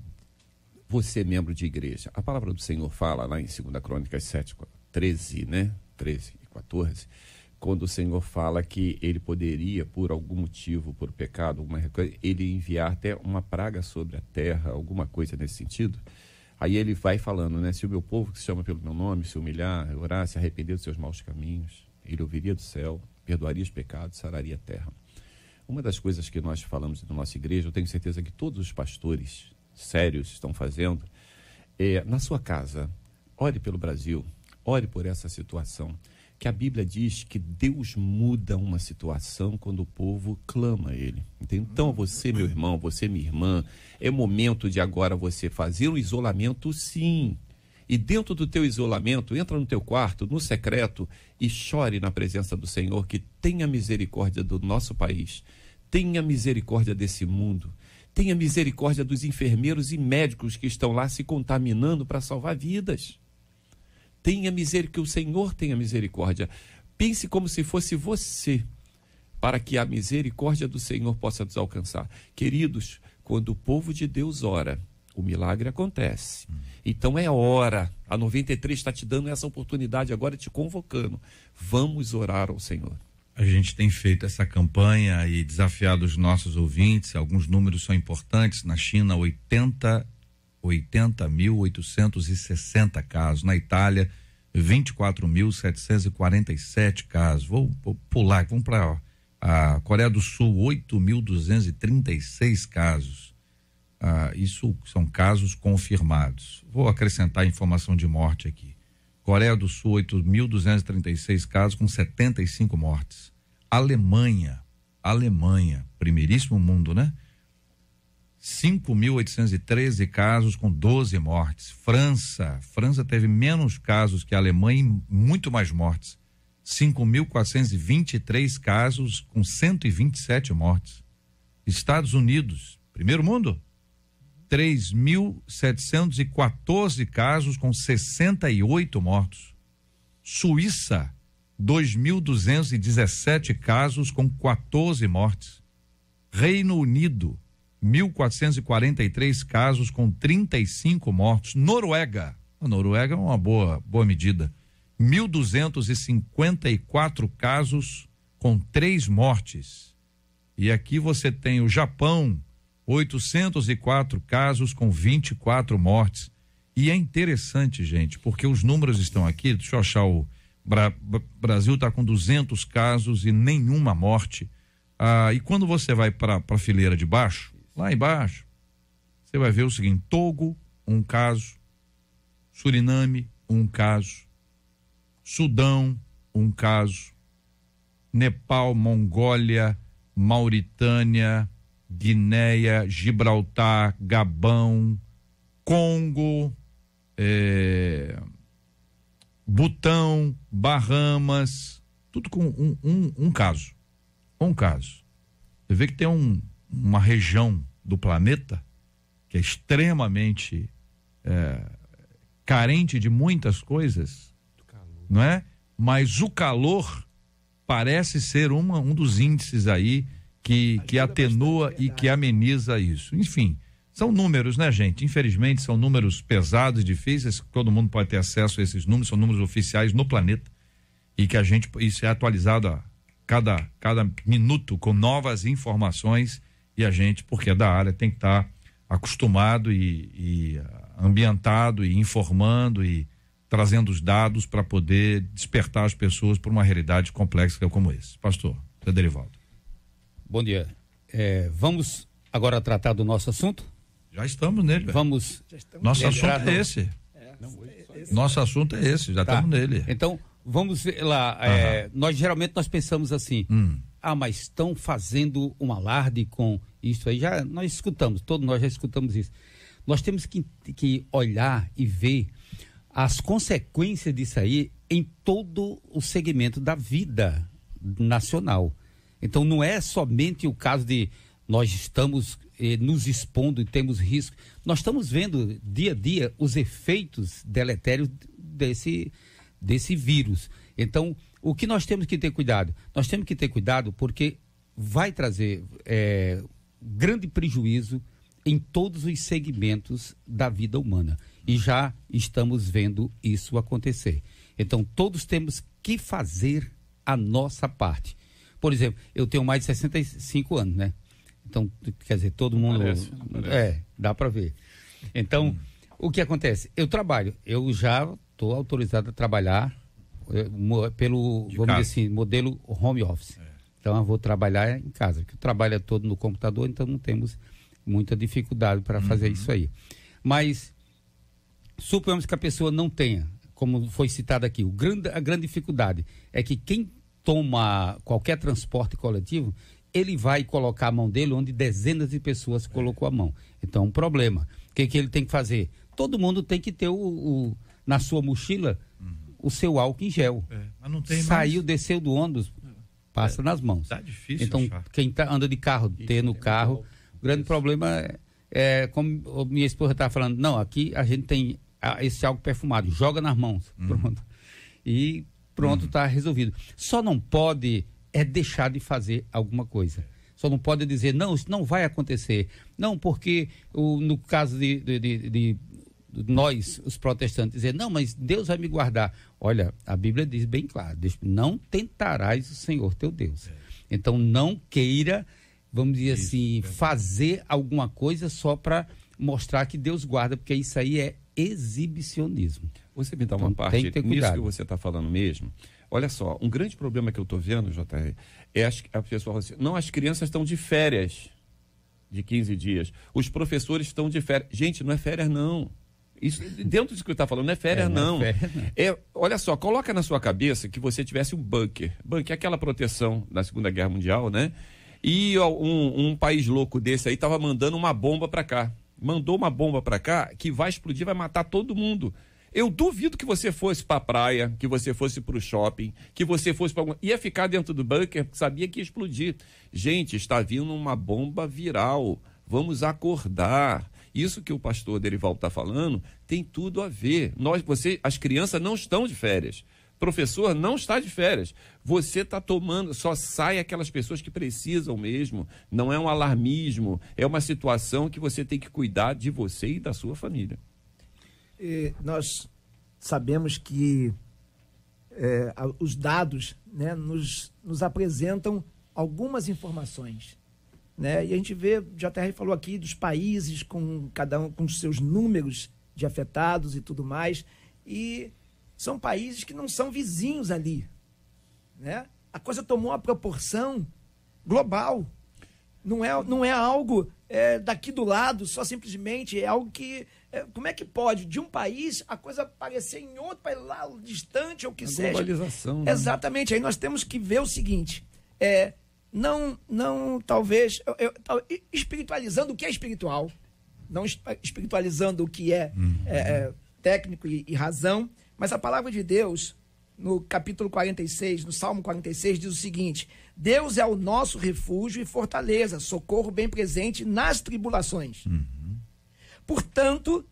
você membro de igreja, a palavra do Senhor fala lá em 2 Crônicas 7:13, né? 13 e 14, quando o Senhor fala que ele poderia, por algum motivo, por pecado, ele enviar até uma praga sobre a terra, alguma coisa nesse sentido. Aí ele vai falando, né? Se o meu povo que se chama pelo meu nome se humilhar, orar, se arrepender dos seus maus caminhos, ele ouviria do céu, perdoaria os pecados, sararia a terra. Uma das coisas que nós falamos na nossa igreja, eu tenho certeza que todos os pastores sérios estão fazendo, na sua casa, ore pelo Brasil, ore por essa situação, que a Bíblia diz que Deus muda uma situação quando o povo clama a Ele. Então você, meu irmão, você, minha irmã, é momento de agora você fazer um isolamento, sim. E dentro do teu isolamento, entra no teu quarto, no secreto, e chore na presença do Senhor, que tenha misericórdia do nosso país, tenha misericórdia desse mundo, tenha misericórdia dos enfermeiros e médicos que estão lá se contaminando para salvar vidas. Tenha misericórdia, que o Senhor tenha misericórdia. Pense como se fosse você, para que a misericórdia do Senhor possa nos alcançar. Queridos, quando o povo de Deus ora, o milagre acontece. Então é hora. A 93 está te dando essa oportunidade agora, te convocando. Vamos orar ao Senhor. A gente tem feito essa campanha e desafiado os nossos ouvintes. Alguns números são importantes. Na China, 80 80.860 casos. Na Itália, 24.747 casos. Vou pular, vamos para a Coreia do Sul, 8.236 casos. Isso são casos confirmados. Vou acrescentar a informação de morte aqui. Coreia do Sul, 8.236 casos com 75 mortes. Alemanha, primeiríssimo mundo, né? 5.813 casos com 12 mortes. França teve menos casos que a Alemanha e muito mais mortes. 5.423 casos com 127 mortes. Estados Unidos, primeiro mundo, 3.714 casos com 68 mortos. Suíça, 2.217 casos com 14 mortes. Reino Unido, 1.443 casos com 35 mortos. Noruega, a Noruega é uma boa medida. 1.254 casos com 3 mortes. E aqui você tem o Japão, 804 casos com 24 mortes. E é interessante, gente, porque os números estão aqui. Deixa eu achar o Brasil está com 200 casos e nenhuma morte. E quando você vai para a fileira de baixo, lá embaixo, você vai ver o seguinte: Togo, 1 caso, Suriname, 1 caso, Sudão, 1 caso, Nepal, Mongólia, Mauritânia, Guinéia, Gibraltar, Gabão, Congo, Butão, Bahamas, tudo com um caso. Um caso. Você vê que tem uma região do planeta que é extremamente carente de muitas coisas, não é? Mas o calor parece ser um dos índices aí que atenua e que ameniza isso. Enfim, são números, né, gente? Infelizmente são números pesados, difíceis, todo mundo pode ter acesso a esses números, são números oficiais no planeta e que isso é atualizado a cada minuto com novas informações e a gente, porque é da área, tem que estar acostumado e ambientado e informando e trazendo os dados para poder despertar as pessoas para uma realidade complexa como esse. Pastor Derivaldo. Bom dia. Vamos agora tratar do nosso assunto? Já estamos nele. Vamos. Nosso assunto é esse. Nosso assunto é esse, já estamos nele. Então, vamos lá. Nós geralmente pensamos assim, mas estão fazendo um alarde com isso aí. Nós escutamos, todos nós já escutamos isso. Nós temos que olhar e ver as consequências disso aí em todo o segmento da vida nacional. Então, não é somente o caso de nós estamos nos expondo e temos risco. Nós estamos vendo dia a dia os efeitos deletérios desse vírus. Então, o que nós temos que ter cuidado? Nós temos que ter cuidado porque vai trazer grande prejuízo em todos os segmentos da vida humana. E já estamos vendo isso acontecer. Então, todos temos que fazer a nossa parte. Por exemplo, eu tenho mais de 65 anos, né? Então, quer dizer, todo mundo... Parece. Dá para ver. Então, o que acontece? Eu trabalho, eu já estou autorizado a trabalhar pelo, vamos dizer assim, modelo home office. Então, eu vou trabalhar em casa, porque o trabalho é todo no computador, então não temos muita dificuldade para fazer isso aí. Mas, suponhamos que a pessoa não tenha, como foi citado aqui, a grande dificuldade é que quem toma qualquer transporte coletivo, ele vai colocar a mão dele onde dezenas de pessoas colocou a mão. Então, um problema. O que ele tem que fazer? Todo mundo tem que ter na sua mochila o seu álcool em gel. Mas não tem Saiu, desceu do ônibus, passa nas mãos. Tá difícil. Então, quem anda de carro, ter no carro, o grande problema como minha esposa estava falando, não, aqui a gente tem esse álcool perfumado, joga nas mãos, pronto. E pronto, está resolvido. Só não pode deixar de fazer alguma coisa. Só não pode dizer, não, isso não vai acontecer. Não, porque no caso de nós, os protestantes, dizer, não, mas Deus vai me guardar. Olha, a Bíblia diz bem claro, não tentarás o Senhor teu Deus. Então não queira, vamos dizer assim, fazer alguma coisa só para mostrar que Deus guarda, porque isso aí é exibicionismo. Você me dá uma parte tem que ter nisso cuidado. que você está falando mesmo. Olha só, um grande problema que eu estou vendo, JR, é a pessoa fala assim, não, as crianças estão de férias de 15 dias. Os professores estão de férias. Gente, não é férias, não. Isso, dentro disso que ele está falando, não é férias, não. Olha só, coloca na sua cabeça que você tivesse um bunker. Bunker é aquela proteção da Segunda Guerra Mundial, né? E um país louco desse aí estava mandando uma bomba para cá. Mandou uma bomba para cá que vai explodir, vai matar todo mundo. Eu duvido que você fosse para a praia, que você fosse para o shopping, que você fosse para ia ficar dentro do bunker, porque sabia que ia explodir. Gente, está vindo uma bomba viral. Vamos acordar. Isso que o pastor Derivaldo está falando tem tudo a ver. As crianças não estão de férias. O professor não está de férias. Você está tomando, só sai aquelas pessoas que precisam mesmo. Não é um alarmismo, é uma situação que você tem que cuidar de você e da sua família. Nós sabemos que os dados, né, nos apresentam algumas informações, né? E a gente vê, o JR falou aqui dos países com cada um com os seus números de afetados e tudo mais, e são países que não são vizinhos ali, né? A coisa tomou uma proporção global, não é algo daqui do lado, só simplesmente é algo que como é que pode de um país a coisa aparecer em outro país lá distante ou que seja globalização, né? Exatamente. Aí nós temos que ver o seguinte, talvez espiritualizando o que é espiritual, não espiritualizando o que é técnico e razão, mas a palavra de Deus no capítulo 46, no Salmo 46 diz o seguinte: Deus é o nosso refúgio e fortaleza, socorro bem presente nas tribulações. Portanto,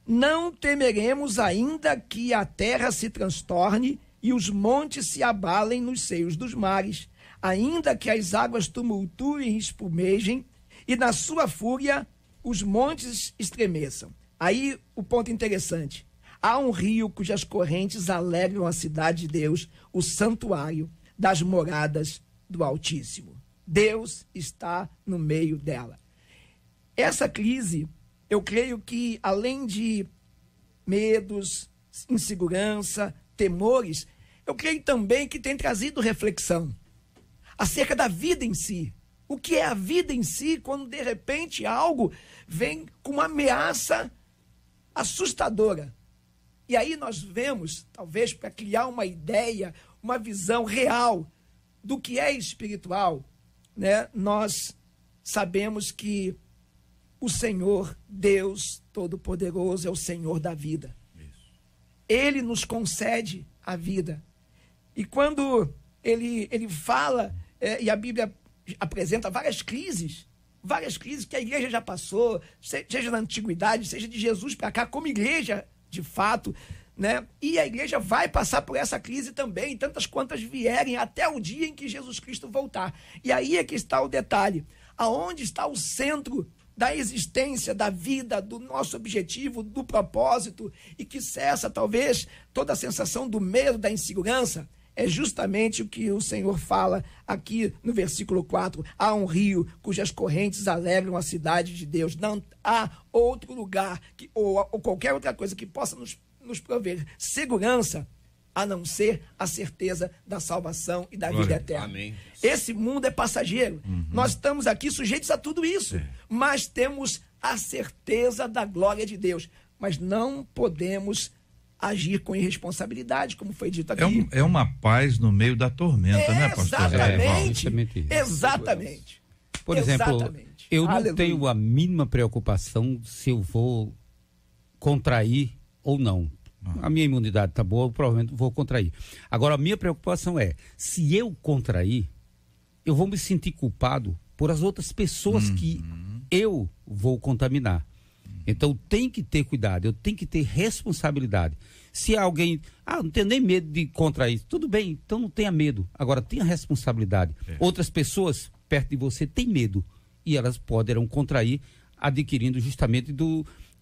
não temeremos ainda que a terra se transtorne e os montes se abalem nos seios dos mares, ainda que as águas tumultuem e espumejem, e na sua fúria os montes estremeçam. Aí o ponto interessante. Há um rio cujas correntes alegram a cidade de Deus, o santuário das moradas do Altíssimo. Deus está no meio dela. Essa crise, eu creio que além de medos, insegurança, temores, eu creio também que tem trazido reflexão acerca da vida em si. O que é a vida em si quando de repente algo vem com uma ameaça assustadora? E aí nós vemos, talvez para criar uma ideia, uma visão real do que é espiritual, né? Nós sabemos que o Senhor, Deus Todo-Poderoso, é o Senhor da vida. Ele nos concede a vida. E quando ele fala, e a Bíblia apresenta várias crises que a igreja já passou, seja na antiguidade, seja de Jesus para cá, como igreja de fato, né? E a igreja vai passar por essa crise também, tantas quantas vierem, até o dia em que Jesus Cristo voltar. E aí é que está o detalhe. Aonde está o centro da existência, da vida, do nosso objetivo, do propósito, e que cessa, talvez, toda a sensação do medo, da insegurança? É justamente o que o Senhor fala aqui no versículo 4. Há um rio cujas correntes alegram a cidade de Deus. Não há outro lugar ou qualquer outra coisa que possa nos prover segurança, a não ser a certeza da salvação e da vida eterna. Amém. Esse mundo é passageiro. Nós estamos aqui sujeitos a tudo isso, mas temos a certeza da glória de Deus. Mas não podemos agir com irresponsabilidade, como foi dito aqui. É uma paz no meio da tormenta, né, pastor? Exatamente. Por exemplo, eu não tenho a mínima preocupação se eu vou contrair ou não. A minha imunidade está boa, eu provavelmente vou contrair. Agora, a minha preocupação é, se eu contrair, eu vou me sentir culpado por as outras pessoas que eu vou contaminar. Então, tem que ter cuidado, eu tenho que ter responsabilidade. Se alguém, não tenho nem medo de contrair, tudo bem, então não tenha medo. Agora, tenha responsabilidade. Outras pessoas perto de você têm medo e elas poderão contrair, adquirindo justamente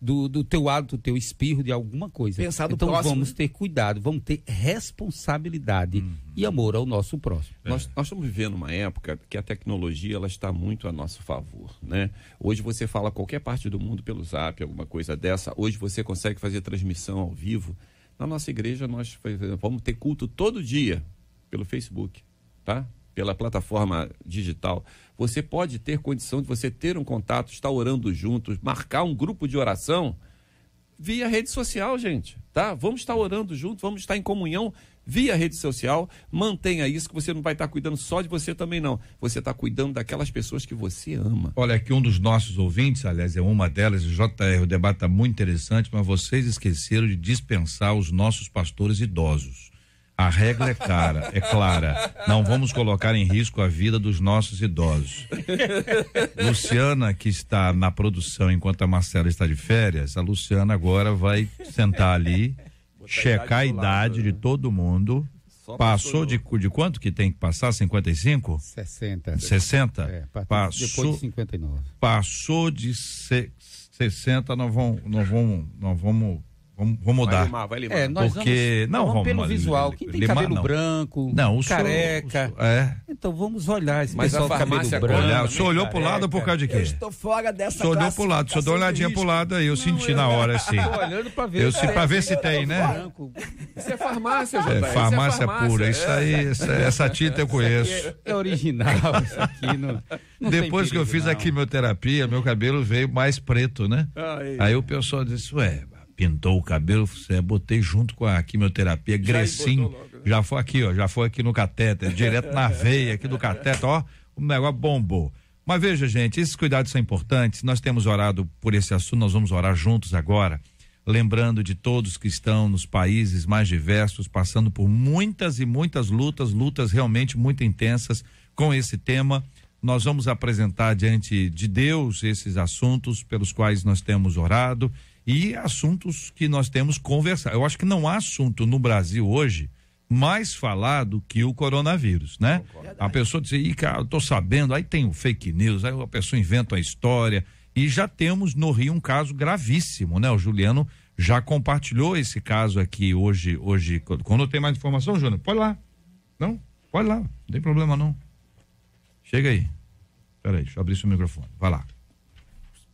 do teu hálito, do teu espirro, de alguma coisa. Pensar no então próximo, vamos né? ter cuidado, vamos ter responsabilidade e amor ao nosso próximo. Nós estamos vivendo uma época que a tecnologia ela está muito a nosso favor, né? Hoje você fala qualquer parte do mundo pelo Zap, alguma coisa dessa. Hoje você consegue fazer transmissão ao vivo. Na nossa igreja nós vamos ter culto todo dia pelo Facebook, tá? Pela plataforma digital. Você pode ter condição de você ter um contato, estar orando juntos, marcar um grupo de oração via rede social, gente, tá? Vamos estar orando juntos, vamos estar em comunhão via rede social. Mantenha isso, que você não vai estar cuidando só de você também, não. Você está cuidando daquelas pessoas que você ama. Olha, aqui um dos nossos ouvintes, aliás, é uma delas, o JR, o debate está muito interessante, mas vocês esqueceram de dispensar os nossos pastores idosos. A regra é clara. Não vamos colocar em risco a vida dos nossos idosos. Luciana, que está na produção enquanto a Marcela está de férias, a Luciana agora vai sentar ali, checar a idade de todo mundo. Passou de quanto que tem que passar? 55? 60. 60? É, passou, depois de 59. Passou de 60, nós vamos mudar. Vai limar. É, nós porque vamos, vamos pelo visual. Quem tem cabelo branco, careca. Então vamos olhar esse mas pessoal a cabelo farmácia branco. O senhor olhou pro lado por causa de quê? Eu estou fora dessa O senhor olhou pro lado, o senhor deu uma olhadinha pro lado aí, eu senti na hora, assim. Tô olhando pra ver. Pra ver se tem, né? Isso é farmácia, É farmácia pura, isso aí, essa tinta eu conheço. É original, isso aqui não depois que eu fiz a quimioterapia, meu cabelo veio mais preto, né? Aí o pessoal disse, pintou o cabelo, botei junto com a quimioterapia, Grecinho, já foi aqui, ó, já foi aqui no catéter, direto na veia aqui do catéter, ó, o negócio bombou. Mas veja, gente, esses cuidados são importantes, nós temos orado por esse assunto, nós vamos orar juntos agora, lembrando de todos que estão nos países mais diversos, passando por muitas e muitas lutas realmente muito intensas com esse tema. Nós vamos apresentar diante de Deus esses assuntos pelos quais nós temos orado e assuntos que nós temos conversado. Eu acho que não há assunto no Brasil hoje mais falado que o coronavírus, né? A pessoa diz, cara, eu tô sabendo, aí tem o fake news, aí a pessoa inventa uma história e já temos no Rio um caso gravíssimo, né? O Juliano já compartilhou esse caso aqui hoje, quando tem mais informação, Júnior, pode lá, não tem problema não, chega aí, peraí, deixa eu abrir seu microfone, vai lá.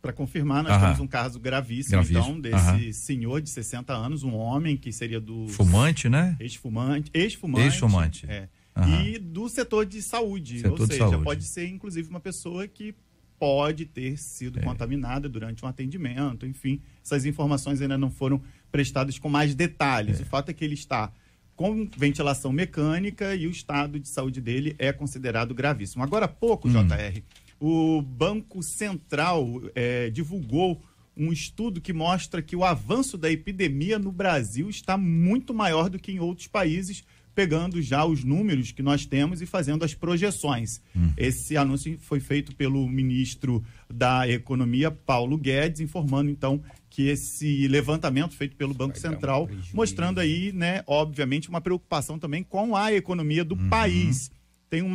Para confirmar, nós temos um caso gravíssimo. Então, desse senhor de 60 anos, um homem que seria do... Fumante, né? Ex-fumante. E do setor de saúde. Pode ser, inclusive, uma pessoa que pode ter sido contaminada durante um atendimento, enfim. Essas informações ainda não foram prestadas com mais detalhes. O fato é que ele está com ventilação mecânica e o estado de saúde dele é considerado gravíssimo. Agora há pouco, JR... O Banco Central divulgou um estudo que mostra que o avanço da epidemia no Brasil está muito maior do que em outros países, pegando já os números que nós temos e fazendo as projeções. Esse anúncio foi feito pelo ministro da Economia, Paulo Guedes, informando então que esse levantamento feito pelo Banco Central, mostrando aí, né, obviamente, uma preocupação também com a economia do país. Tem um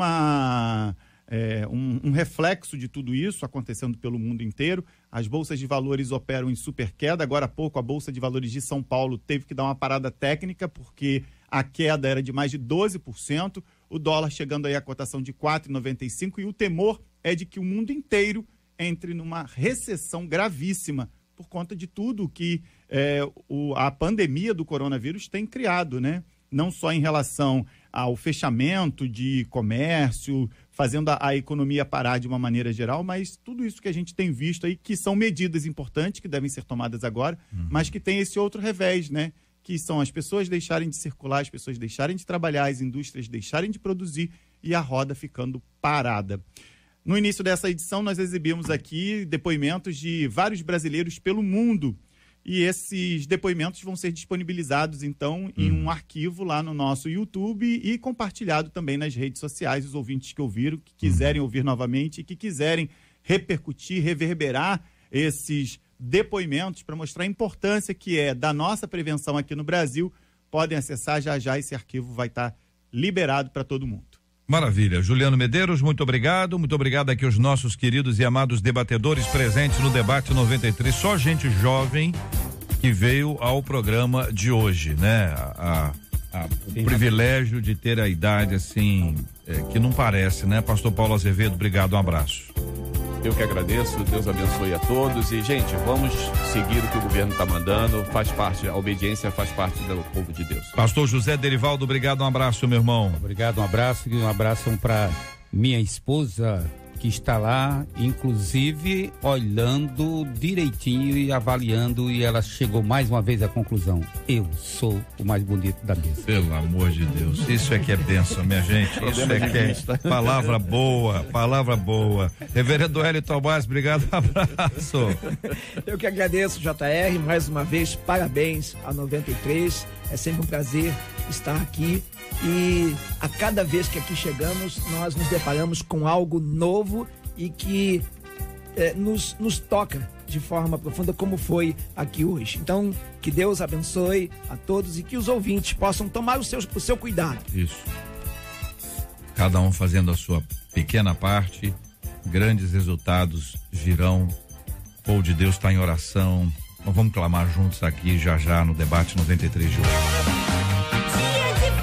reflexo de tudo isso acontecendo pelo mundo inteiro. As bolsas de valores operam em super queda. Agora há pouco a Bolsa de Valores de São Paulo teve que dar uma parada técnica porque a queda era de mais de 12%, o dólar chegando aí à cotação de 4,95 e o temor é de que o mundo inteiro entre numa recessão gravíssima por conta de tudo que a pandemia do coronavírus tem criado, né? Não só em relação ao fechamento de comércio, fazendo a economia parar de uma maneira geral, mas tudo isso que a gente tem visto aí, que são medidas importantes que devem ser tomadas agora, mas que tem esse outro revés, né? Que são as pessoas deixarem de circular, as pessoas deixarem de trabalhar, as indústrias deixarem de produzir e a roda ficando parada. No início dessa edição, nós exibimos aqui depoimentos de vários brasileiros pelo mundo. E esses depoimentos vão ser disponibilizados, então, em um arquivo lá no nosso YouTube e compartilhado também nas redes sociais. Os ouvintes que ouviram, que quiserem ouvir novamente e que quiserem repercutir, reverberar esses depoimentos para mostrar a importância que é da nossa prevenção aqui no Brasil, podem acessar já esse arquivo vai estar liberado para todo mundo. Maravilha. Juliano Medeiros, muito obrigado. Muito obrigado aqui aos nossos queridos e amados debatedores presentes no Debate 93. Só gente jovem que veio ao programa de hoje, né? O privilégio de ter a idade assim, que não parece, né? Pastor Paulo Azevedo, obrigado, um abraço. Eu que agradeço, Deus abençoe a todos e, gente, vamos seguir o que o governo está mandando, faz parte, a obediência faz parte do povo de Deus. Pastor José Derivaldo, obrigado, um abraço, meu irmão. Obrigado, um abraço e um abraço para minha esposa que está lá, inclusive olhando direitinho e avaliando, e ela chegou mais uma vez à conclusão: eu sou o mais bonito da mesa. Pelo amor de Deus, isso é que é bênção, minha gente, isso é que é palavra boa, palavra boa. Reverendo Hélio Tomás, obrigado, um abraço. Eu que agradeço, JR, mais uma vez, parabéns a 93, é sempre um prazer estar aqui. E a cada vez que aqui chegamos, nós nos deparamos com algo novo e que nos toca de forma profunda, como foi aqui hoje. Então, que Deus abençoe a todos e que os ouvintes possam tomar o seu cuidado. Isso. Cada um fazendo a sua pequena parte, grandes resultados virão. O povo de Deus está em oração. Nós vamos clamar juntos aqui já no Debate 93 de hoje.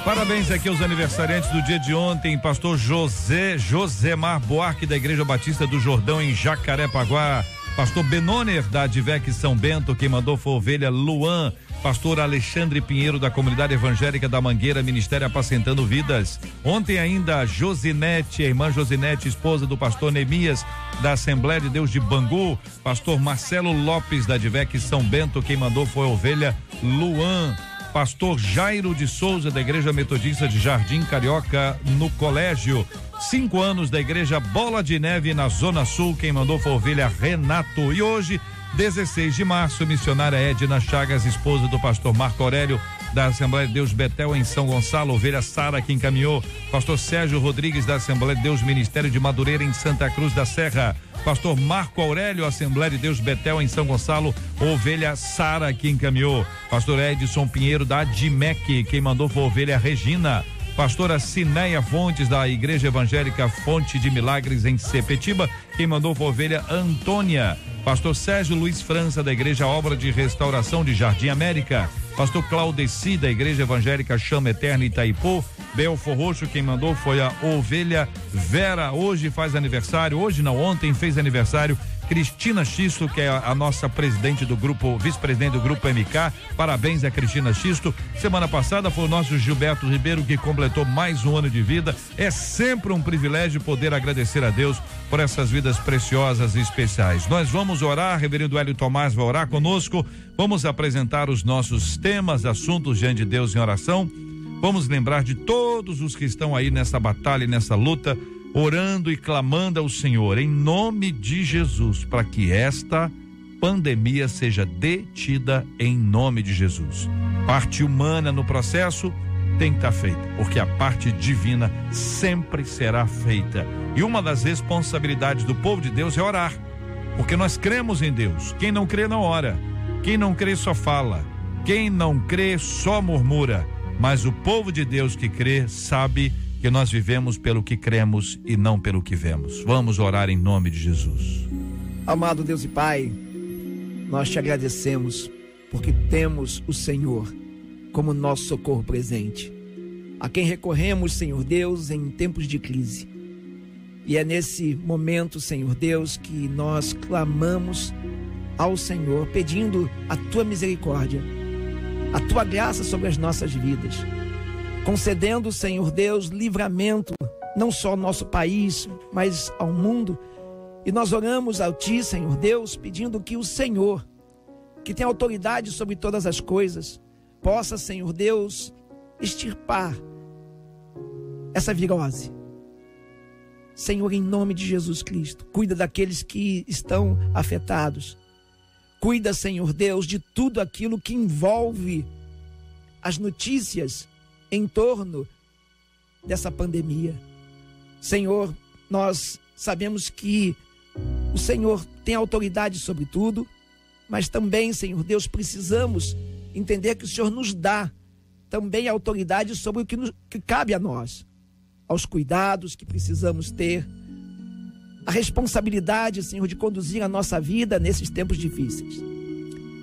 Parabéns aqui aos aniversariantes do dia de ontem, pastor Josemar Buarque, da Igreja Batista do Jordão, em Jacarepaguá, pastor Benoner, da Advec São Bento, quem mandou foi a ovelha Luan, pastor Alexandre Pinheiro, da Comunidade Evangélica da Mangueira, Ministério Apacentando Vidas. Ontem ainda a Josinete, a irmã Josinete, esposa do pastor Neemias, da Assembleia de Deus de Bangu, pastor Marcelo Lopes, da Advec São Bento, quem mandou foi a ovelha Luan. Pastor Jairo de Souza, da Igreja Metodista de Jardim Carioca, no Colégio. 5 anos da Igreja Bola de Neve, na Zona Sul. Quem mandou foi a ovelha Renato. E hoje, 16 de março, missionária Edna Chagas, esposa do pastor Marco Aurélio, da Assembleia de Deus Betel, em São Gonçalo. Ovelha Sara, que encaminhou. Pastor Sérgio Rodrigues, da Assembleia de Deus Ministério de Madureira, em Santa Cruz da Serra. Pastor Marco Aurélio, Assembleia de Deus Betel, em São Gonçalo. Ovelha Sara, que encaminhou. Pastor Edson Pinheiro, da Adimec, quem mandou foi a ovelha Regina. Pastora Cineia Fontes, da Igreja Evangélica Fonte de Milagres, em Sepetiba, quem mandou foi a ovelha Antônia. Pastor Sérgio Luiz França, da Igreja Obra de Restauração de Jardim América. Pastor Claudeci, da Igreja Evangélica Chama Eterna, Itaipu. Belfor Roxo, quem mandou foi a ovelha Vera. Hoje faz aniversário, ontem fez aniversário Cristina Xisto, que é a nossa presidente do grupo, vice-presidente do grupo MK. Parabéns a Cristina Xisto. Semana passada foi o nosso Gilberto Ribeiro, que completou mais um ano de vida. É sempre um privilégio poder agradecer a Deus por essas vidas preciosas e especiais. Nós vamos orar, reverendo Hélio Tomás vai orar conosco. Vamos apresentar os nossos temas, assuntos diante de Deus em oração. Vamos lembrar de todos os que estão aí nessa batalha, nessa luta, orando e clamando ao Senhor, em nome de Jesus, para que esta pandemia seja detida em nome de Jesus. Parte humana no processo tem que estar feita, porque a parte divina sempre será feita. E uma das responsabilidades do povo de Deus é orar, porque nós cremos em Deus. Quem não crê não ora, quem não crê só fala, quem não crê só murmura. Mas o povo de Deus que crê sabe que nós vivemos pelo que cremos e não pelo que vemos. Vamos orar em nome de Jesus. Amado Deus e Pai, nós te agradecemos porque temos o Senhor como nosso socorro presente, a quem recorremos, Senhor Deus, em tempos de crise. E é nesse momento, Senhor Deus, que nós clamamos ao Senhor, pedindo a tua misericórdia, a tua graça sobre as nossas vidas, concedendo, Senhor Deus, livramento, não só ao nosso país, mas ao mundo. E nós oramos a ti, Senhor Deus, pedindo que o Senhor, que tem autoridade sobre todas as coisas, possa, Senhor Deus, extirpar essa virose. Senhor, em nome de Jesus Cristo, cuida daqueles que estão afetados. Cuida, Senhor Deus, de tudo aquilo que envolve as notícias em torno dessa pandemia. Senhor, nós sabemos que o Senhor tem autoridade sobre tudo, mas também, Senhor Deus, precisamos entender que o Senhor nos dá também autoridade sobre o que cabe a nós. aos cuidados que precisamos ter, a responsabilidade, Senhor, de conduzir a nossa vida nesses tempos difíceis.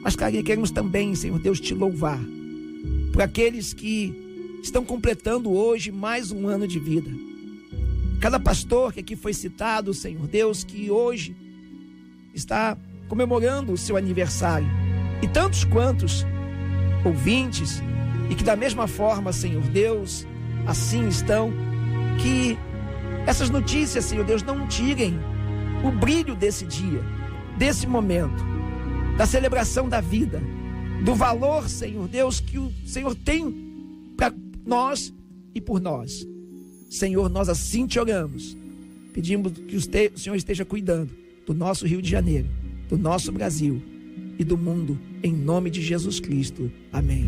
Mas queremos também, Senhor Deus, te louvar por aqueles que estão completando hoje mais um ano de vida. Cada pastor que aqui foi citado, Senhor Deus, que hoje está comemorando o seu aniversário, e tantos quantos ouvintes, e que da mesma forma, Senhor Deus, assim estão, que essas notícias, Senhor Deus, não tirem o brilho desse dia, desse momento, da celebração da vida, do valor, Senhor Deus, que o Senhor tem para nós e por nós. Senhor, nós assim te oramos, pedimos que o Senhor esteja cuidando do nosso Rio de Janeiro, do nosso Brasil e do mundo, em nome de Jesus Cristo. Amém.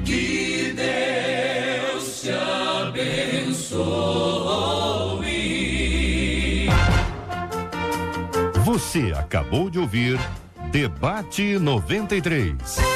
Que Deus te abençoe. Você acabou de ouvir Debate 93.